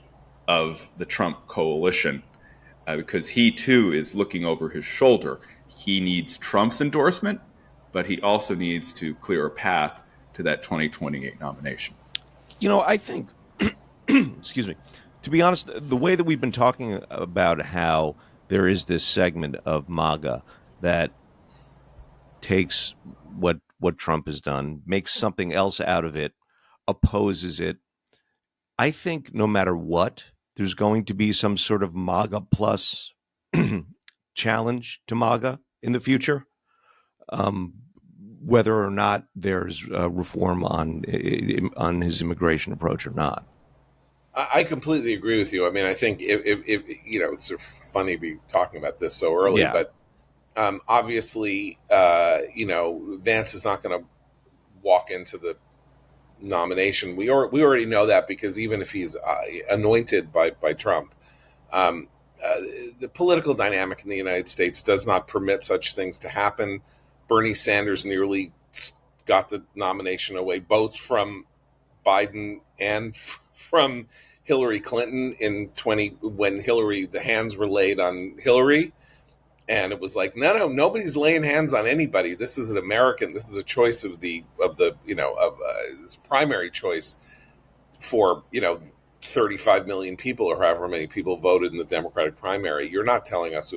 of the Trump coalition, because he too is looking over his shoulder. He needs Trump's endorsement, but he also needs to clear a path to that 2028 nomination. I think, excuse me, to be honest, the way that we've been talking about how there is this segment of MAGA that takes what Trump has done, makes something else out of it, opposes it. I think no matter what, there's going to be some sort of MAGA plus challenge to MAGA in the future, whether or not there's reform on his immigration approach or not. I completely agree with you. I mean, I think if it's sort of funny to be talking about this so early, yeah. But obviously, Vance is not going to walk into the nomination. We already know that, because even if he's anointed by Trump, the political dynamic in the United States does not permit such things to happen. Bernie Sanders nearly got the nomination away, both from Biden and from Hillary Clinton when the hands were laid on Hillary, and it was like, nobody's laying hands on anybody. This is an American. This is a choice of this primary choice for 35 million people or however many people voted in the Democratic primary. You're not telling us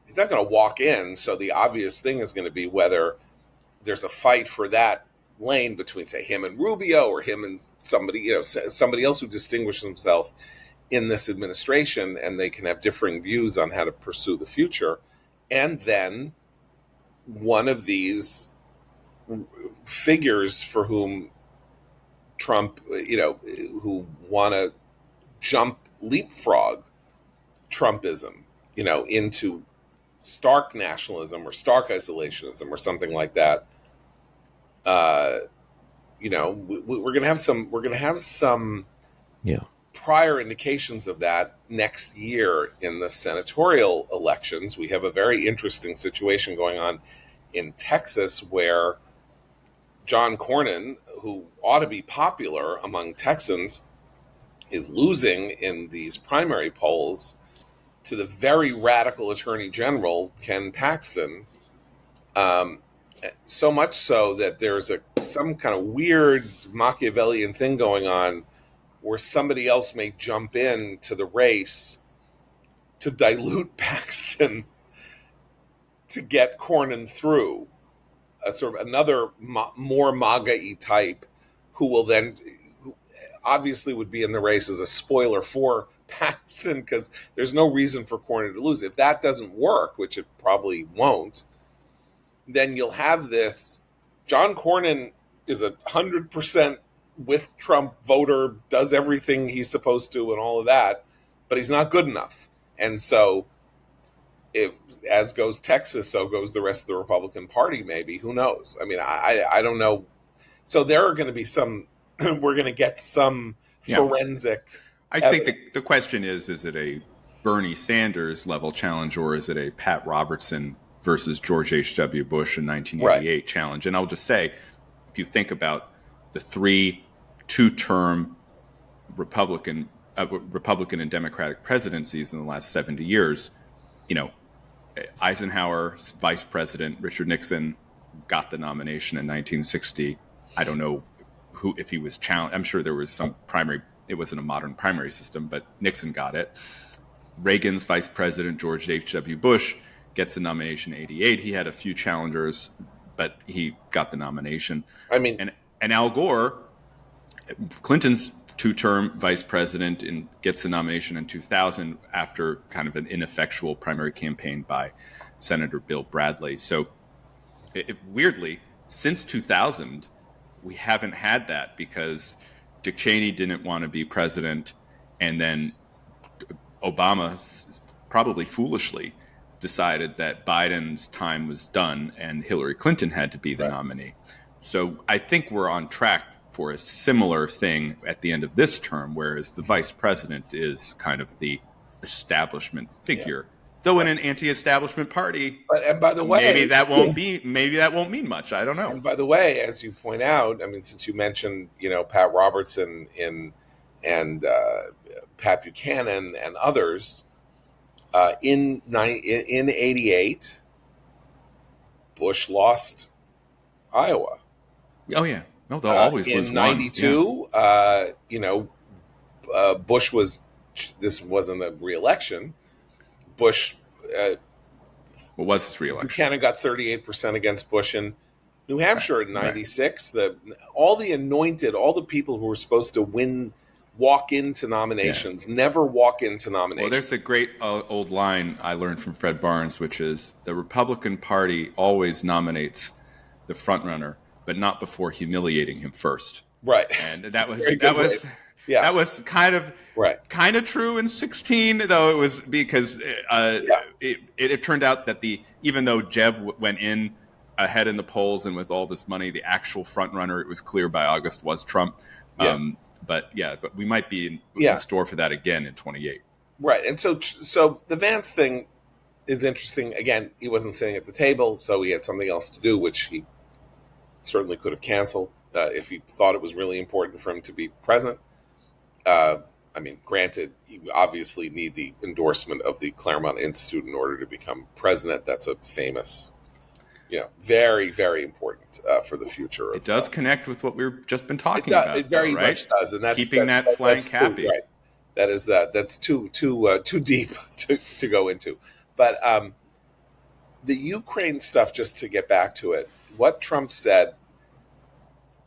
he's not going to walk in. So the obvious thing is going to be whether there's a fight for that lane between, say, him and Rubio or him and somebody else who distinguished himself in this administration, and they can have differing views on how to pursue the future. And then one of these figures for whom Trump, who want to leapfrog Trumpism, into stark nationalism or stark isolationism or something like that. We're going to have some prior indications of that next year in the senatorial elections. We have a very interesting situation going on in Texas where John Cornyn, who ought to be popular among Texans, is losing in these primary polls to the very radical Attorney General, Ken Paxton. So much so that there's some kind of weird Machiavellian thing going on where somebody else may jump in to the race to dilute Paxton to get Cornyn through. Sort of another more MAGA-y type who obviously would be in the race as a spoiler for Paxton because there's no reason for Cornyn to lose. If that doesn't work, which it probably won't, then you'll have this. John Cornyn is 100% with Trump voter, does everything he's supposed to and all of that, but he's not good enough. And so as goes Texas, so goes the rest of the Republican Party, maybe. Who knows? I mean, I don't know. So there are going to be we're going to get some forensic. I think the question is it a Bernie Sanders level challenge or is it a Pat Robertson versus George H.W. Bush in 1988 challenge? And I'll just say, if you think about the two-term Republican and Democratic presidencies in the last 70 years, Eisenhower's vice president, Richard Nixon, got the nomination in 1960. I don't know if he was challenged. I'm sure there was some primary. It wasn't a modern primary system, but Nixon got it. Reagan's vice president, George H.W. Bush, gets the nomination in 88. He had a few challengers, but he got the nomination. I mean, and Al Gore, Clinton's two-term vice president, and gets the nomination in 2000 after kind of an ineffectual primary campaign by Senator Bill Bradley. So weirdly, since 2000, we haven't had that because Dick Cheney didn't want to be president, and then Obama, probably foolishly, decided that Biden's time was done and Hillary Clinton had to be the nominee. So I think we're on track for a similar thing at the end of this term, whereas the vice president is kind of the establishment figure. Though in an anti-establishment party, and by the way, maybe that won't mean much. I don't know. And by the way, as you point out, I mean, since you mentioned, Pat Robertson and Pat Buchanan and others, in 88, Bush lost Iowa. Oh yeah, no, they'll always lose. In 92, Bush was. This wasn't a re-election. Bush. What was his re-election? Buchanan got 38% against Bush in New Hampshire in 96. All the people who were supposed to walk into nominations, never walk into nominations. Well, there's a great old line I learned from Fred Barnes, which is the Republican Party always nominates the frontrunner, but not before humiliating him first. Right. And that was kind of true in 16, though it was because it turned out that even though Jeb went in ahead in the polls and with all this money, the actual front runner, it was clear by August, was Trump. But we might be in store for that again in 28. Right. And so the Vance thing is interesting. Again, he wasn't sitting at the table, so he had something else to do, which he certainly could have canceled if he thought it was really important for him to be present. I mean, granted, you obviously need the endorsement of the Claremont Institute in order to become president. That's a famous, very, very important for the future. It does connect with what we've just been talking about. It very much does, and that's keeping that flank happy. Right. that's too deep to go into. But the Ukraine stuff, just to get back to it, what Trump said,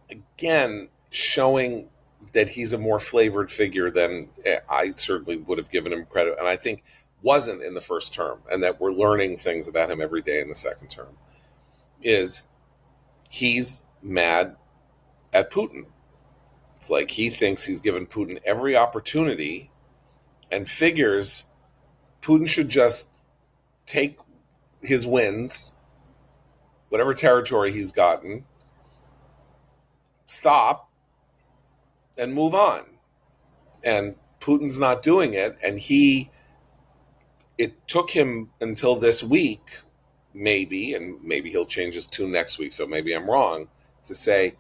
again, showing that he's a more flavored figure than I certainly would have given him credit, and I think wasn't in the first term, and that we're learning things about him every day in the second term, is he's mad at Putin. It's like he thinks he's given Putin every opportunity and figures Putin should just take his wins, whatever territory he's gotten, stop, and move on. And Putin's not doing it, and it took him until this week, maybe, and maybe he'll change his tune next week, so maybe I'm wrong, to say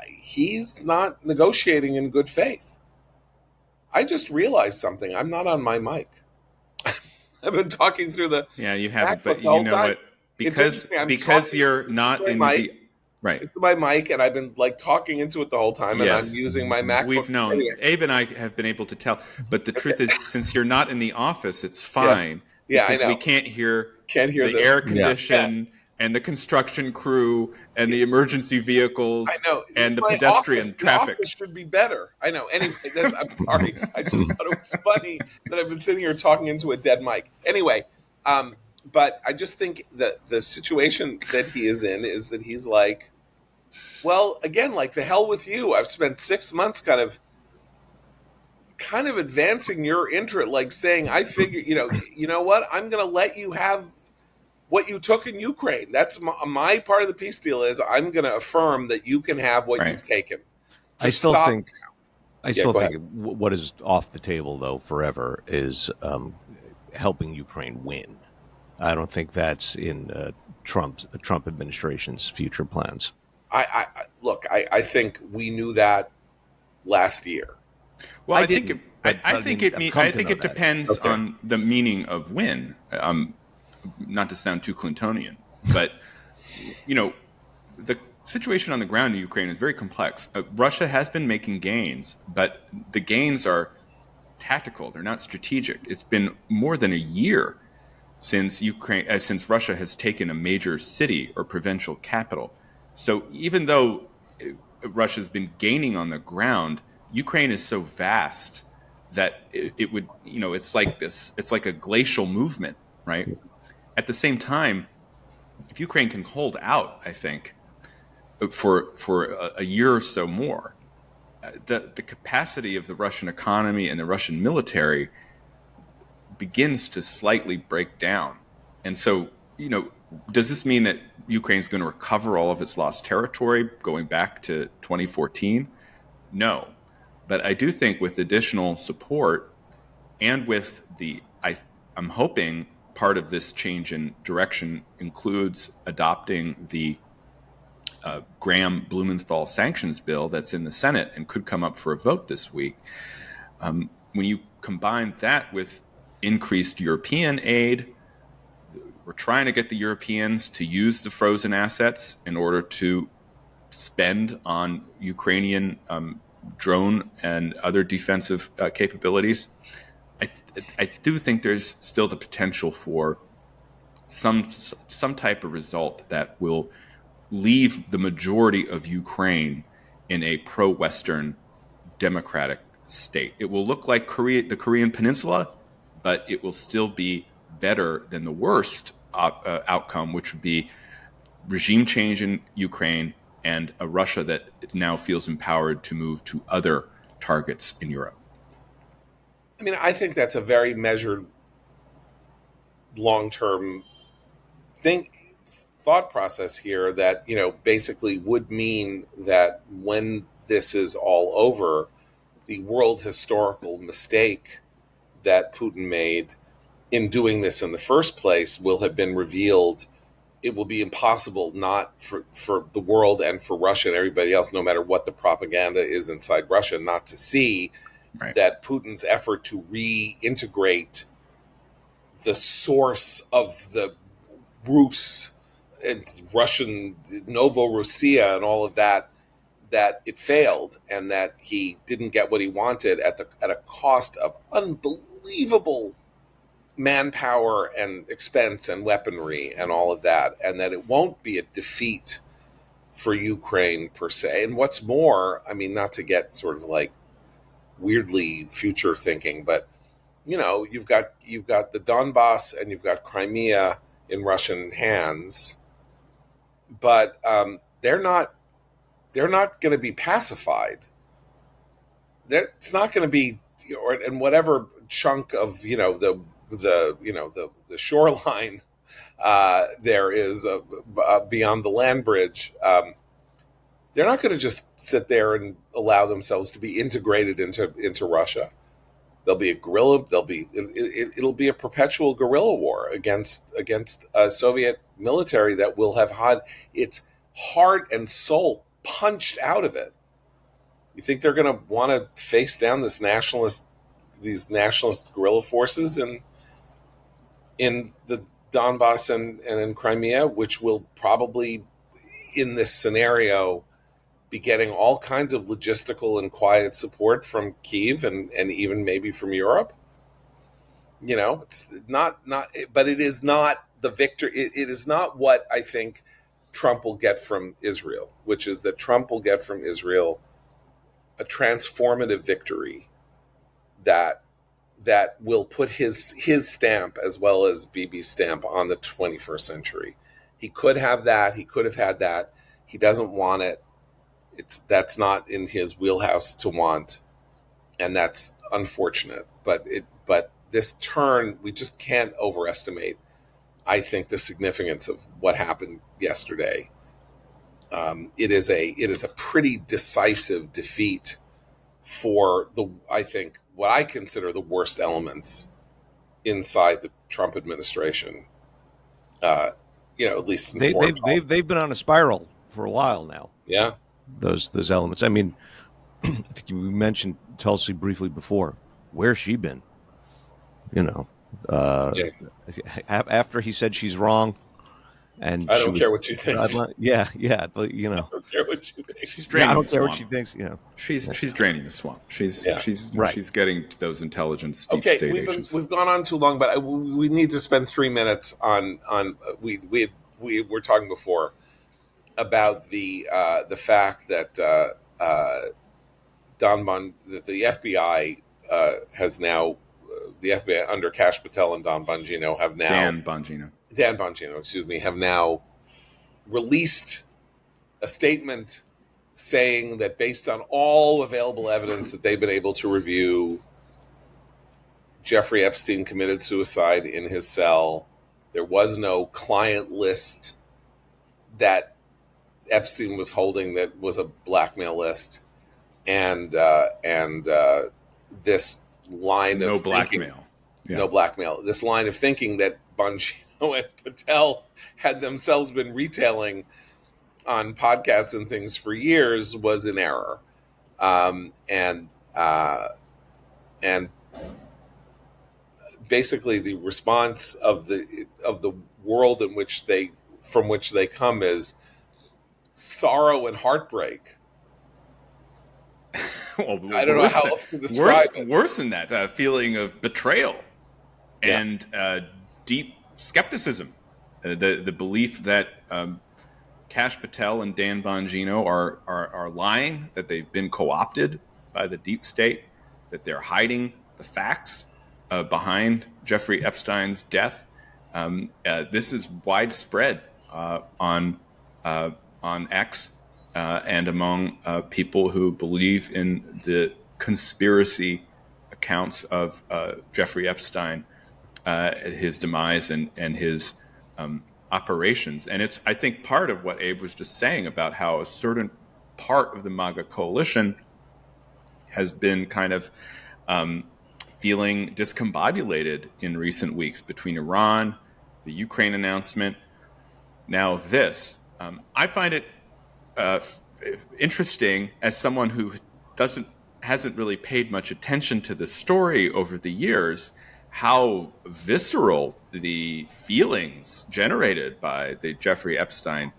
he's not negotiating in good faith. I just realized something. I'm not on my mic. I've been talking through the you haven't, but the whole you know time. what? Because you're not in mic. the right. It's my mic, and I've been talking into it the whole time, and I'm using my MacBook. We've known. Anyway. Abe and I have been able to tell, but the truth is, since you're not in the office, it's fine. Yes. Because I know. we can't hear the air condition and the construction crew and the emergency vehicles. I know. And the pedestrian traffic. The office should be better. I know. Anyway, I'm sorry. I just thought it was funny that I've been sitting here talking into a dead mic. Anyway, but I just think that the situation that he is in is that he's like, well, again, like the hell with you. I've spent 6 months kind of advancing your interest, like saying, I figure, you know what? I'm going to let you have what you took in Ukraine. That's my part of the peace deal is I'm going to affirm that you can have what you've taken. I still think what is off the table, though, forever is helping Ukraine win. I don't think that's in Trump administration's future plans. I think we knew that last year. Well, I think it depends on the meaning of win. Not to sound too Clintonian, but the situation on the ground in Ukraine is very complex. Russia has been making gains, but the gains are tactical; they're not strategic. It's been more than a year since Russia has taken a major city or provincial capital. So even though Russia's been gaining on the ground, Ukraine is so vast that it would, it's like this. It's like a glacial movement, right? At the same time, if Ukraine can hold out, I think, for a year or so more, the capacity of the Russian economy and the Russian military begins to slightly break down. And so, does this mean that Ukraine is going to recover all of its lost territory going back to 2014? No. But I do think with additional support and with I'm hoping part of this change in direction includes adopting the Graham-Blumenthal sanctions bill that's in the Senate and could come up for a vote this week. When you combine that with increased European aid, we're trying to get the Europeans to use the frozen assets in order to spend on Ukrainian drone and other defensive capabilities. I do think there's still the potential for some type of result that will leave the majority of Ukraine in a pro-Western democratic state. It will look like the Korean Peninsula, but it will still be better than the worst outcome, which would be regime change in Ukraine and a Russia that now feels empowered to move to other targets in Europe. I mean, I think that's a very measured, long-term thought process here that, basically would mean that when this is all over, the world historical mistake that Putin made in doing this in the first place will have been revealed. It will be impossible not for the world and for Russia and everybody else, no matter what the propaganda is inside Russia, not to see that Putin's effort to reintegrate the source of the Rus and Russian Novorossiya and all of that that it failed and that he didn't get what he wanted at a cost of unbelievable manpower and expense and weaponry and all of that, and that it won't be a defeat for Ukraine per se. And what's more, I mean, not to get sort of like weirdly future thinking, but you've got the Donbass and you've got Crimea in Russian hands, but they're not going to be pacified. It's not going to be, and whatever chunk of the shoreline there is beyond the land bridge. They're not going to just sit there and allow themselves to be integrated into Russia. There'll be a guerrilla. It'll be a perpetual guerrilla war against a Soviet military that will have had its heart and soul punched out of it. You think they're going to want to face down these nationalist guerrilla forces in the Donbass and in Crimea, which will probably, in this scenario, be getting all kinds of logistical and quiet support from Kyiv and even maybe from Europe? It's not, but it is not the victory. It is not what I think Trump will get from Israel, which is that Trump will get from Israel a transformative victory that will put his stamp as well as Bibi's stamp on the 21st century. He could have that. He could have had that. He doesn't want it. That's not in his wheelhouse to want, and that's unfortunate. But this turn, we just can't overestimate, I think, the significance of what happened yesterday. It is a pretty decisive defeat for what I consider the worst elements inside the Trump administration. At least they've been on a spiral for a while now. Yeah, those elements. I mean, I think we mentioned Tulsi briefly before. Where's she been? After he said she's wrong, and I don't care what you think. Yeah. I don't care what you think. She's draining. I don't care what she thinks. She's draining the swamp. She's getting to those intelligence deep state agents. We've gone on too long, but we need to spend 3 minutes on we were talking before about the fact that that the FBI has now the FBI under Kash Patel and Dan Bongino have now released a statement saying that based on all available evidence that they've been able to review, Jeffrey Epstein committed suicide in his cell. There was no client list that Epstein was holding that was a blackmail list, and this line of blackmail. No blackmail. This line of thinking that Bongino and Patel had themselves been retailing on podcasts and things for years was in error, and basically the response of the world from which they come is sorrow and heartbreak. Well, I don't know how else to describe it. Worse than that, feeling of betrayal and deep skepticism. The belief that Kash Patel and Dan Bongino are lying, that they've been co-opted by the deep state, that they're hiding the facts behind Jeffrey Epstein's death. This is widespread on X and among people who believe in the conspiracy accounts of Jeffrey Epstein, his demise and his operations. And it's, I think, part of what Abe was just saying about how a certain part of the MAGA coalition has been kind of feeling discombobulated in recent weeks between Iran, the Ukraine announcement, now this. I find it interesting as someone who hasn't really paid much attention to the story over the years, how visceral the feelings generated by the Jeffrey Epstein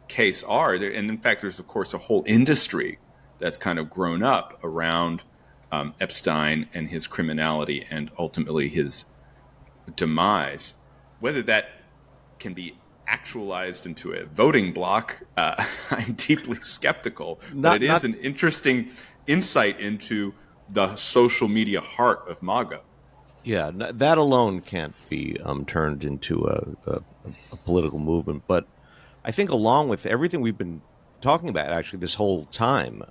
case are. And in fact, there's, of course, a whole industry that's kind of grown up around Epstein and his criminality and ultimately his demise. Whether that can be actualized into a voting bloc, I'm deeply skeptical. But it is an interesting insight into the social media heart of MAGA. Yeah, that alone can't be turned into a political movement. But I think along with everything we've been talking about, actually, this whole time,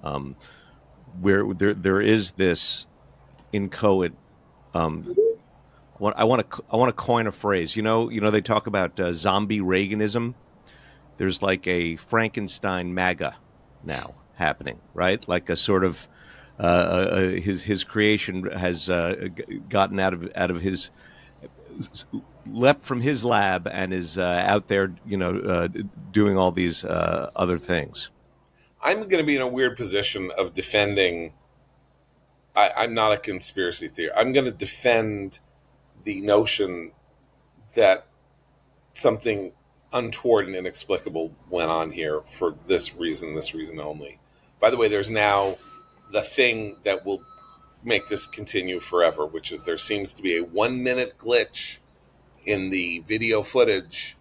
where there is this inchoate. I want to coin a phrase. They talk about zombie Reaganism. There's like a Frankenstein MAGA now happening, right? Like a sort of his creation has gotten out of his leapt from his lab and is out there, doing all these other things. I'm going to be in a weird position of defending. I'm not a conspiracy theorist. I'm going to defend the notion that something untoward and inexplicable went on here for this reason only. By the way, there's now the thing that will make this continue forever, which is there seems to be a 1-minute glitch in the video footage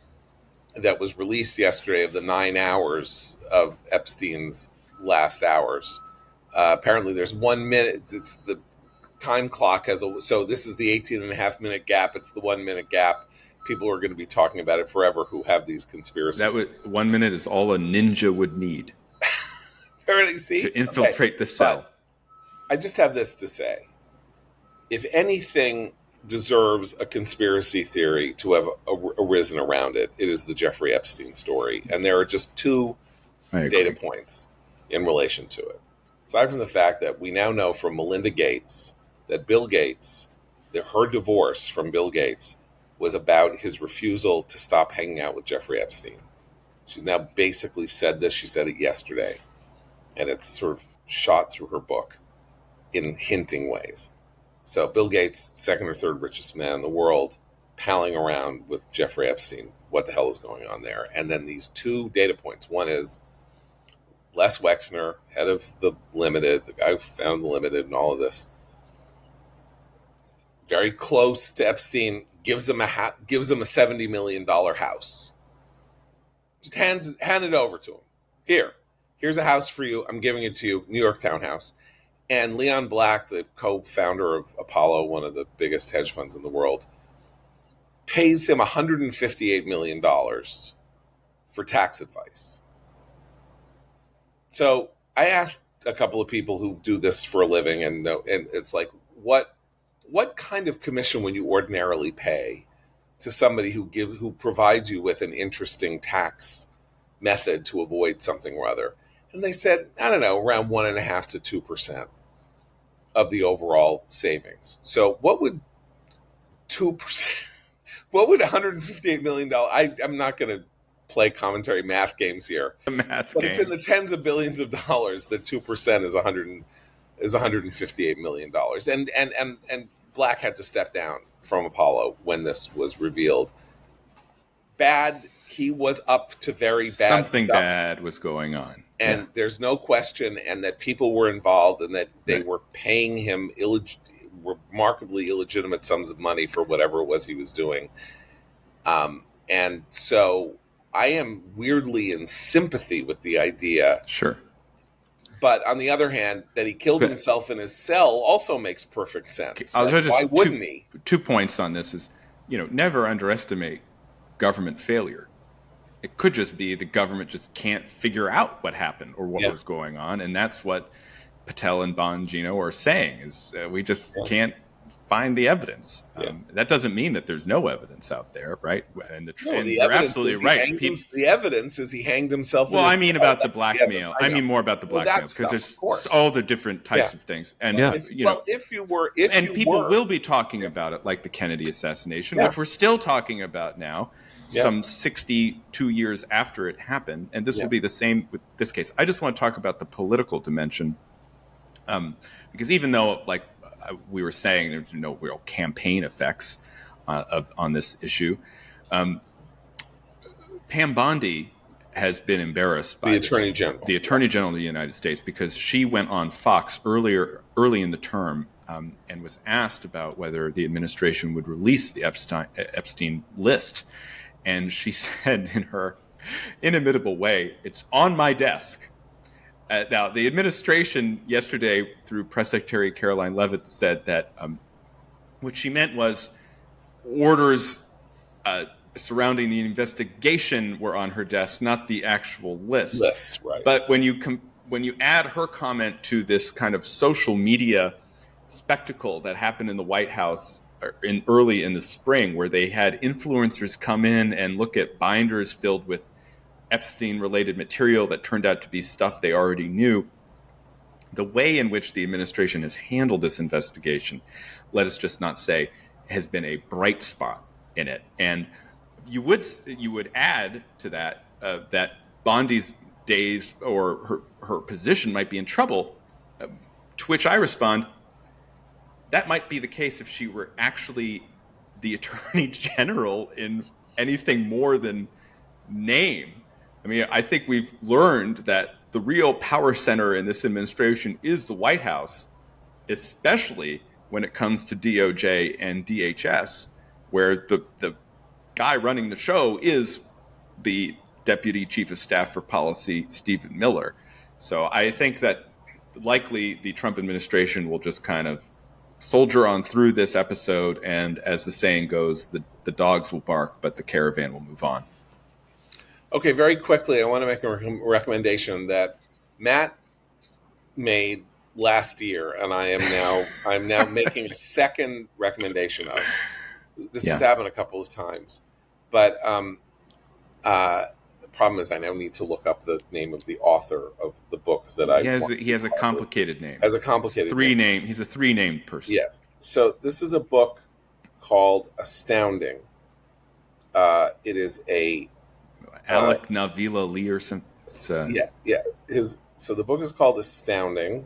that was released yesterday of the 9 hours of Epstein's last hours. Apparently there's 1 minute. It's the time clock so this is the 18.5-minute gap. It's the 1 minute gap. People are going to be talking about it forever who have these conspiracies. That 1 minute is all a ninja would need to infiltrate the cell. But I just have this to say. If anything deserves a conspiracy theory to have arisen around it, it is the Jeffrey Epstein story. And there are just two data points in relation to it. Aside from the fact that we now know from Melinda Gates that Bill Gates, her divorce from Bill Gates was about his refusal to stop hanging out with Jeffrey Epstein. She's now basically said this. She said it yesterday. And it's sort of shot through her book in hinting ways. So Bill Gates, second or third richest man in the world, palling around with Jeffrey Epstein. What the hell is going on there? And then these two data points. One is Les Wexner, head of the Limited, the guy who founded the Limited and all of this, very close to Epstein, gives him a $70 million house. Just hand it over to him. Here's a house for you. I'm giving it to you, New York townhouse. And Leon Black, the co-founder of Apollo, one of the biggest hedge funds in the world, pays him $158 million for tax advice. So I asked a couple of people who do this for a living, and it's like, what kind of commission would you ordinarily pay to somebody who provides you with an interesting tax method to avoid something or other? And they said, I don't know, around 1.5% to 2% of the overall savings. So what would 2%? What would $158 million? I'm not going to play commentary math games here. It's in the tens of billions of dollars. That 2% is $158 million. And Black had to step down from Apollo when this was revealed. Bad. He was up to very bad Something stuff. Bad was going on. And there's no question, and that people were involved, and that they were paying him remarkably illegitimate sums of money for whatever it was he was doing. And so I am weirdly in sympathy with the idea. Sure. But on the other hand, that he killed himself in his cell also makes perfect sense. Why wouldn't he? 2 points on this is, never underestimate government failure. It could just be the government just can't figure out what happened or what was going on. And that's what Patel and Bongino are saying is we just can't find the evidence. That doesn't mean that there's no evidence out there, right? And you're absolutely right. The evidence is he hanged himself. Well, I mean about the blackmail. I mean more about the blackmail because there's all the different types of things. And people will be talking about it like the Kennedy assassination, which we're still talking about now. Some 62 years after it happened. And this will be the same with this case. I just want to talk about the political dimension. Because even though, like we were saying, there's no real campaign effects on this issue, Pam Bondi has been embarrassed by the Attorney General. The Attorney General of the United States, because she went on Fox early in the term and was asked about whether the administration would release the Epstein list. And she said in her inimitable way, "It's on my desk." Now, the administration yesterday, through Press Secretary Caroline Leavitt, said that what she meant was orders surrounding the investigation were on her desk, not the actual list. Right. But when you add her comment to this kind of social media spectacle that happened in the White House early in the spring, where they had influencers come in and look at binders filled with Epstein-related material that turned out to be stuff they already knew, the way in which the administration has handled this investigation, let us just not say, has been a bright spot in it. And you would add to that that Bondi's days or her position might be in trouble, to which I respond, that might be the case if she were actually the Attorney General in anything more than name. I mean, I think we've learned that the real power center in this administration is the White House, especially when it comes to DOJ and DHS, where the guy running the show is the Deputy Chief of Staff for Policy, Stephen Miller. So I think that likely the Trump administration will just kind of soldier on through this episode, and as the saying goes, the dogs will bark, but the caravan will move on. Okay, very quickly, I want to make a recommendation that Matt made last year, and I'm now making a second recommendation of. This has happened a couple of times, but the problem is I now need to look up the name of the author of the book that he has a complicated name. Has a complicated name. He's a three-named person. Yes. So this is a book called Astounding. It is a Alec Navila Lee or something. So the book is called Astounding.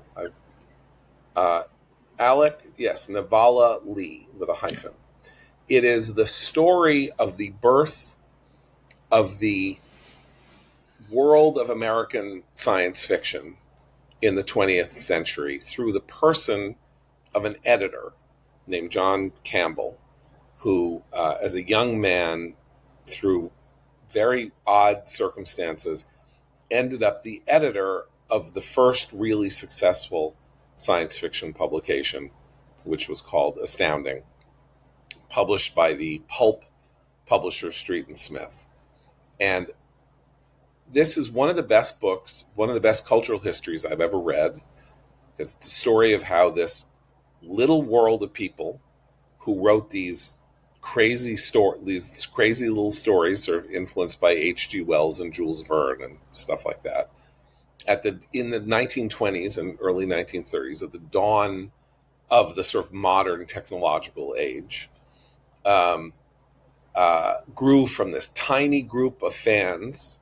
Alec, Navala Lee with a hyphen. It is the story of the birth of the world of American science fiction in the 20th century through the person of an editor named John Campbell, who, as a young man, through very odd circumstances, ended up the editor of the first really successful science fiction publication, which was called Astounding, published by the pulp publisher Street and Smith. And this is one of the best books, one of the best cultural histories I've ever read, because it's the story of how this little world of people who wrote these crazy little stories, sort of influenced by H.G. Wells and Jules Verne and stuff like that, in the 1920s and early 1930s, at the dawn of the sort of modern technological age, grew from this tiny group of fans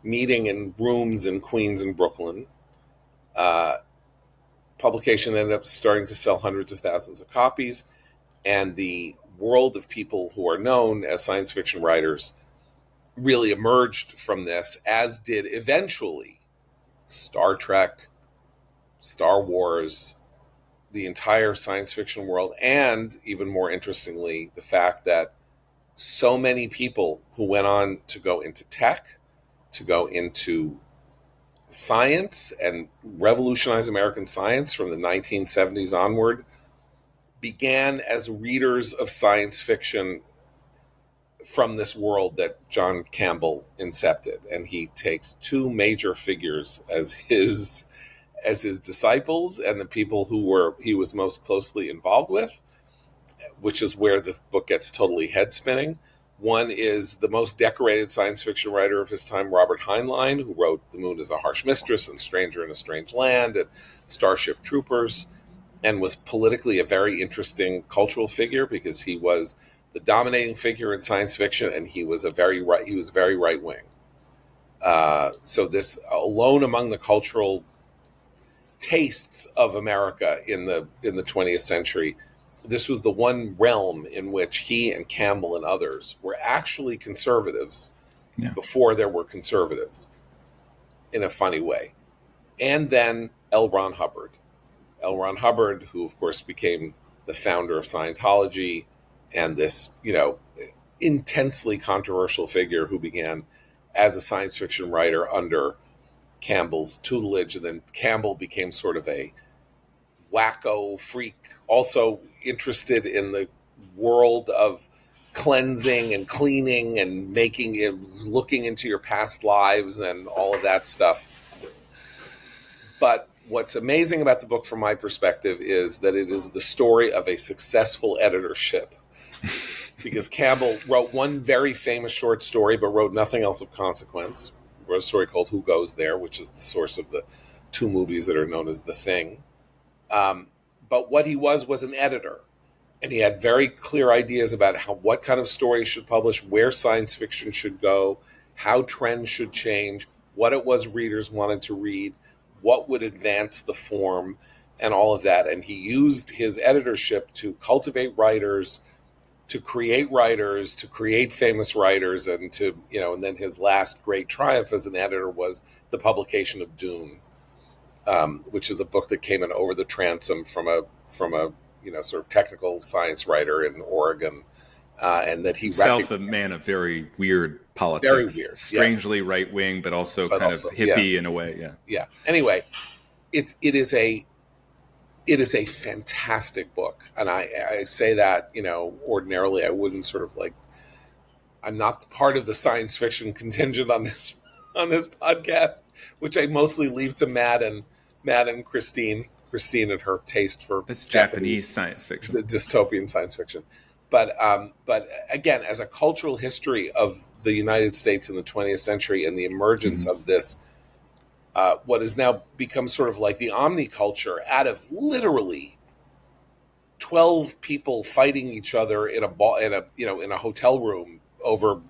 meeting in rooms in Queens and Brooklyn. Publication ended up starting to sell hundreds of thousands of copies, and the world of people who are known as science fiction writers really emerged from this, as did eventually Star Trek, Star Wars, the entire science fiction world, and even more interestingly, the fact that so many people who went on to go into tech, to go into science and revolutionize American science from the 1970s onward, began as readers of science fiction from this world that John Campbell incepted. And he takes two major figures as his disciples and the people he was most closely involved with, which is where the book gets totally head-spinning. One is the most decorated science fiction writer of his time, Robert Heinlein, who wrote The Moon is a Harsh Mistress and Stranger in a Strange Land and Starship Troopers, and was politically a very interesting cultural figure because he was the dominating figure in science fiction, and he was very right-wing. So this, alone among the cultural tastes of America in the 20th century, this was the one realm in which he and Campbell and others were actually conservatives before there were conservatives, in a funny way. And then L. Ron Hubbard. L. Ron Hubbard, who of course became the founder of Scientology and this, intensely controversial figure who began as a science fiction writer under Campbell's tutelage. And then Campbell became sort of a wacko freak, also interested in the world of cleansing and cleaning and making it, looking into your past lives and all of that stuff. But what's amazing about the book from my perspective is that it is the story of a successful editorship. Because Campbell wrote one very famous short story, but wrote nothing else of consequence. He wrote a story called Who Goes There, which is the source of the two movies that are known as The Thing. But what he was an editor. And he had very clear ideas about what kind of stories should publish, where science fiction should go, how trends should change, what it was readers wanted to read, what would advance the form, and all of that. And he used his editorship to cultivate writers, to create famous writers, and and then his last great triumph as an editor was the publication of Dune, which is a book that came in over the transom from a sort of technical science writer in Oregon, and that he himself a man of very weird politics, very weird, strangely right wing, but also kind of hippie in a way. Yeah. Anyway, it is a fantastic book, and I say that ordinarily I wouldn't sort of I'm not part of the science fiction contingent on this podcast, which I mostly leave to Matt and Christine and her taste for this Japanese science fiction, the dystopian science fiction. But again, as a cultural history of the United States in the 20th century and the emergence of this, what has now become sort of like the omniculture out of literally 12 people fighting each other in a hotel room over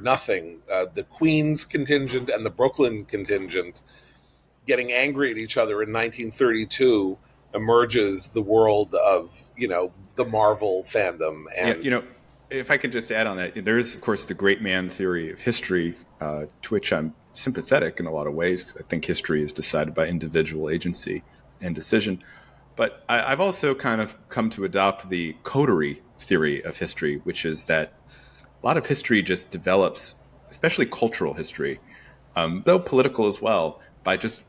nothing. The Queens contingent and the Brooklyn contingent getting angry at each other in 1932 emerges the world of the Marvel fandom. And if I could just add on that, there is of course the great man theory of history, to which I'm sympathetic in a lot of ways. I think history is decided by individual agency and decision. But I've also kind of come to adopt the coterie theory of history, which is that a lot of history just develops, especially cultural history, though political as well, by just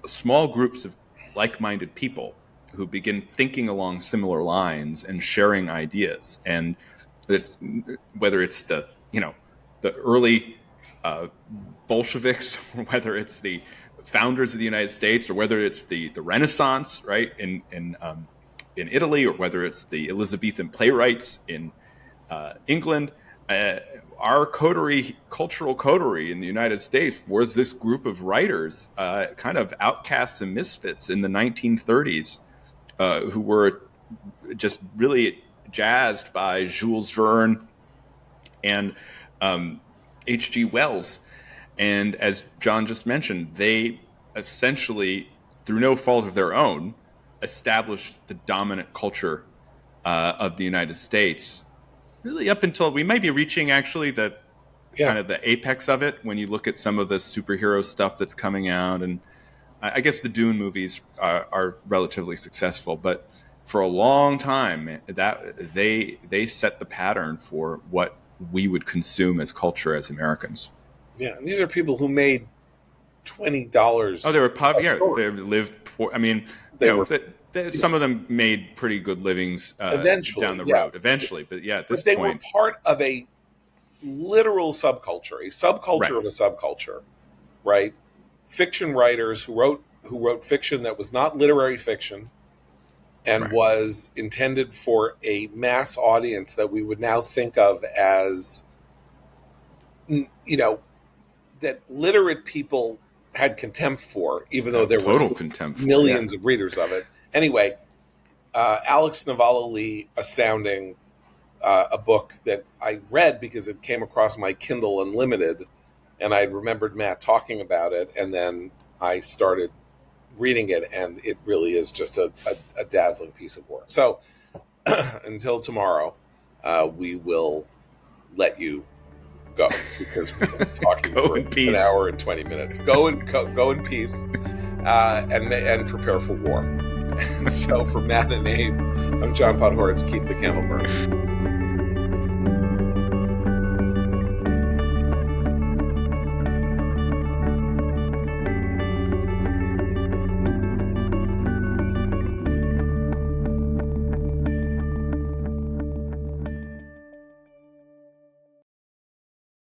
small groups of like-minded people who begin thinking along similar lines and sharing ideas. And this, whether it's the early Bolsheviks, or whether it's the founders of the United States, or whether it's the Renaissance, right, in Italy, or whether it's the Elizabethan playwrights in England, our cultural coterie in the United States was this group of writers, kind of outcasts and misfits in the 1930s, who were just really jazzed by Jules Verne and H.G. Wells. And as John just mentioned, they essentially, through no fault of their own, established the dominant culture of the United States, really up until we might be reaching actually kind of the apex of it when you look at some of the superhero stuff that's coming out. And I guess the Dune movies are relatively successful, but for a long time that they set the pattern for what we would consume as culture as Americans. Yeah, and these are people who made $20. Oh, they were they lived poor. I mean, some of them made pretty good livings eventually, down the road. Eventually, but at this point, they were part of a literal subculture, a subculture of a subculture, right? Fiction writers who wrote fiction that was not literary fiction and was intended for a mass audience that we would now think of as, that literate people had contempt for, even though there were millions of readers of it. Anyway, Alex Navalny, Astounding, a book that I read because it came across my Kindle Unlimited, and I remembered Matt talking about it, and then I started reading it, and it really is just a dazzling piece of work. So until tomorrow, we will let you go, because we've been talking for an hour and 20 minutes. Go in peace, and prepare for war. And so for Matt and Abe, I'm John Podhoretz. Keep the candle burning.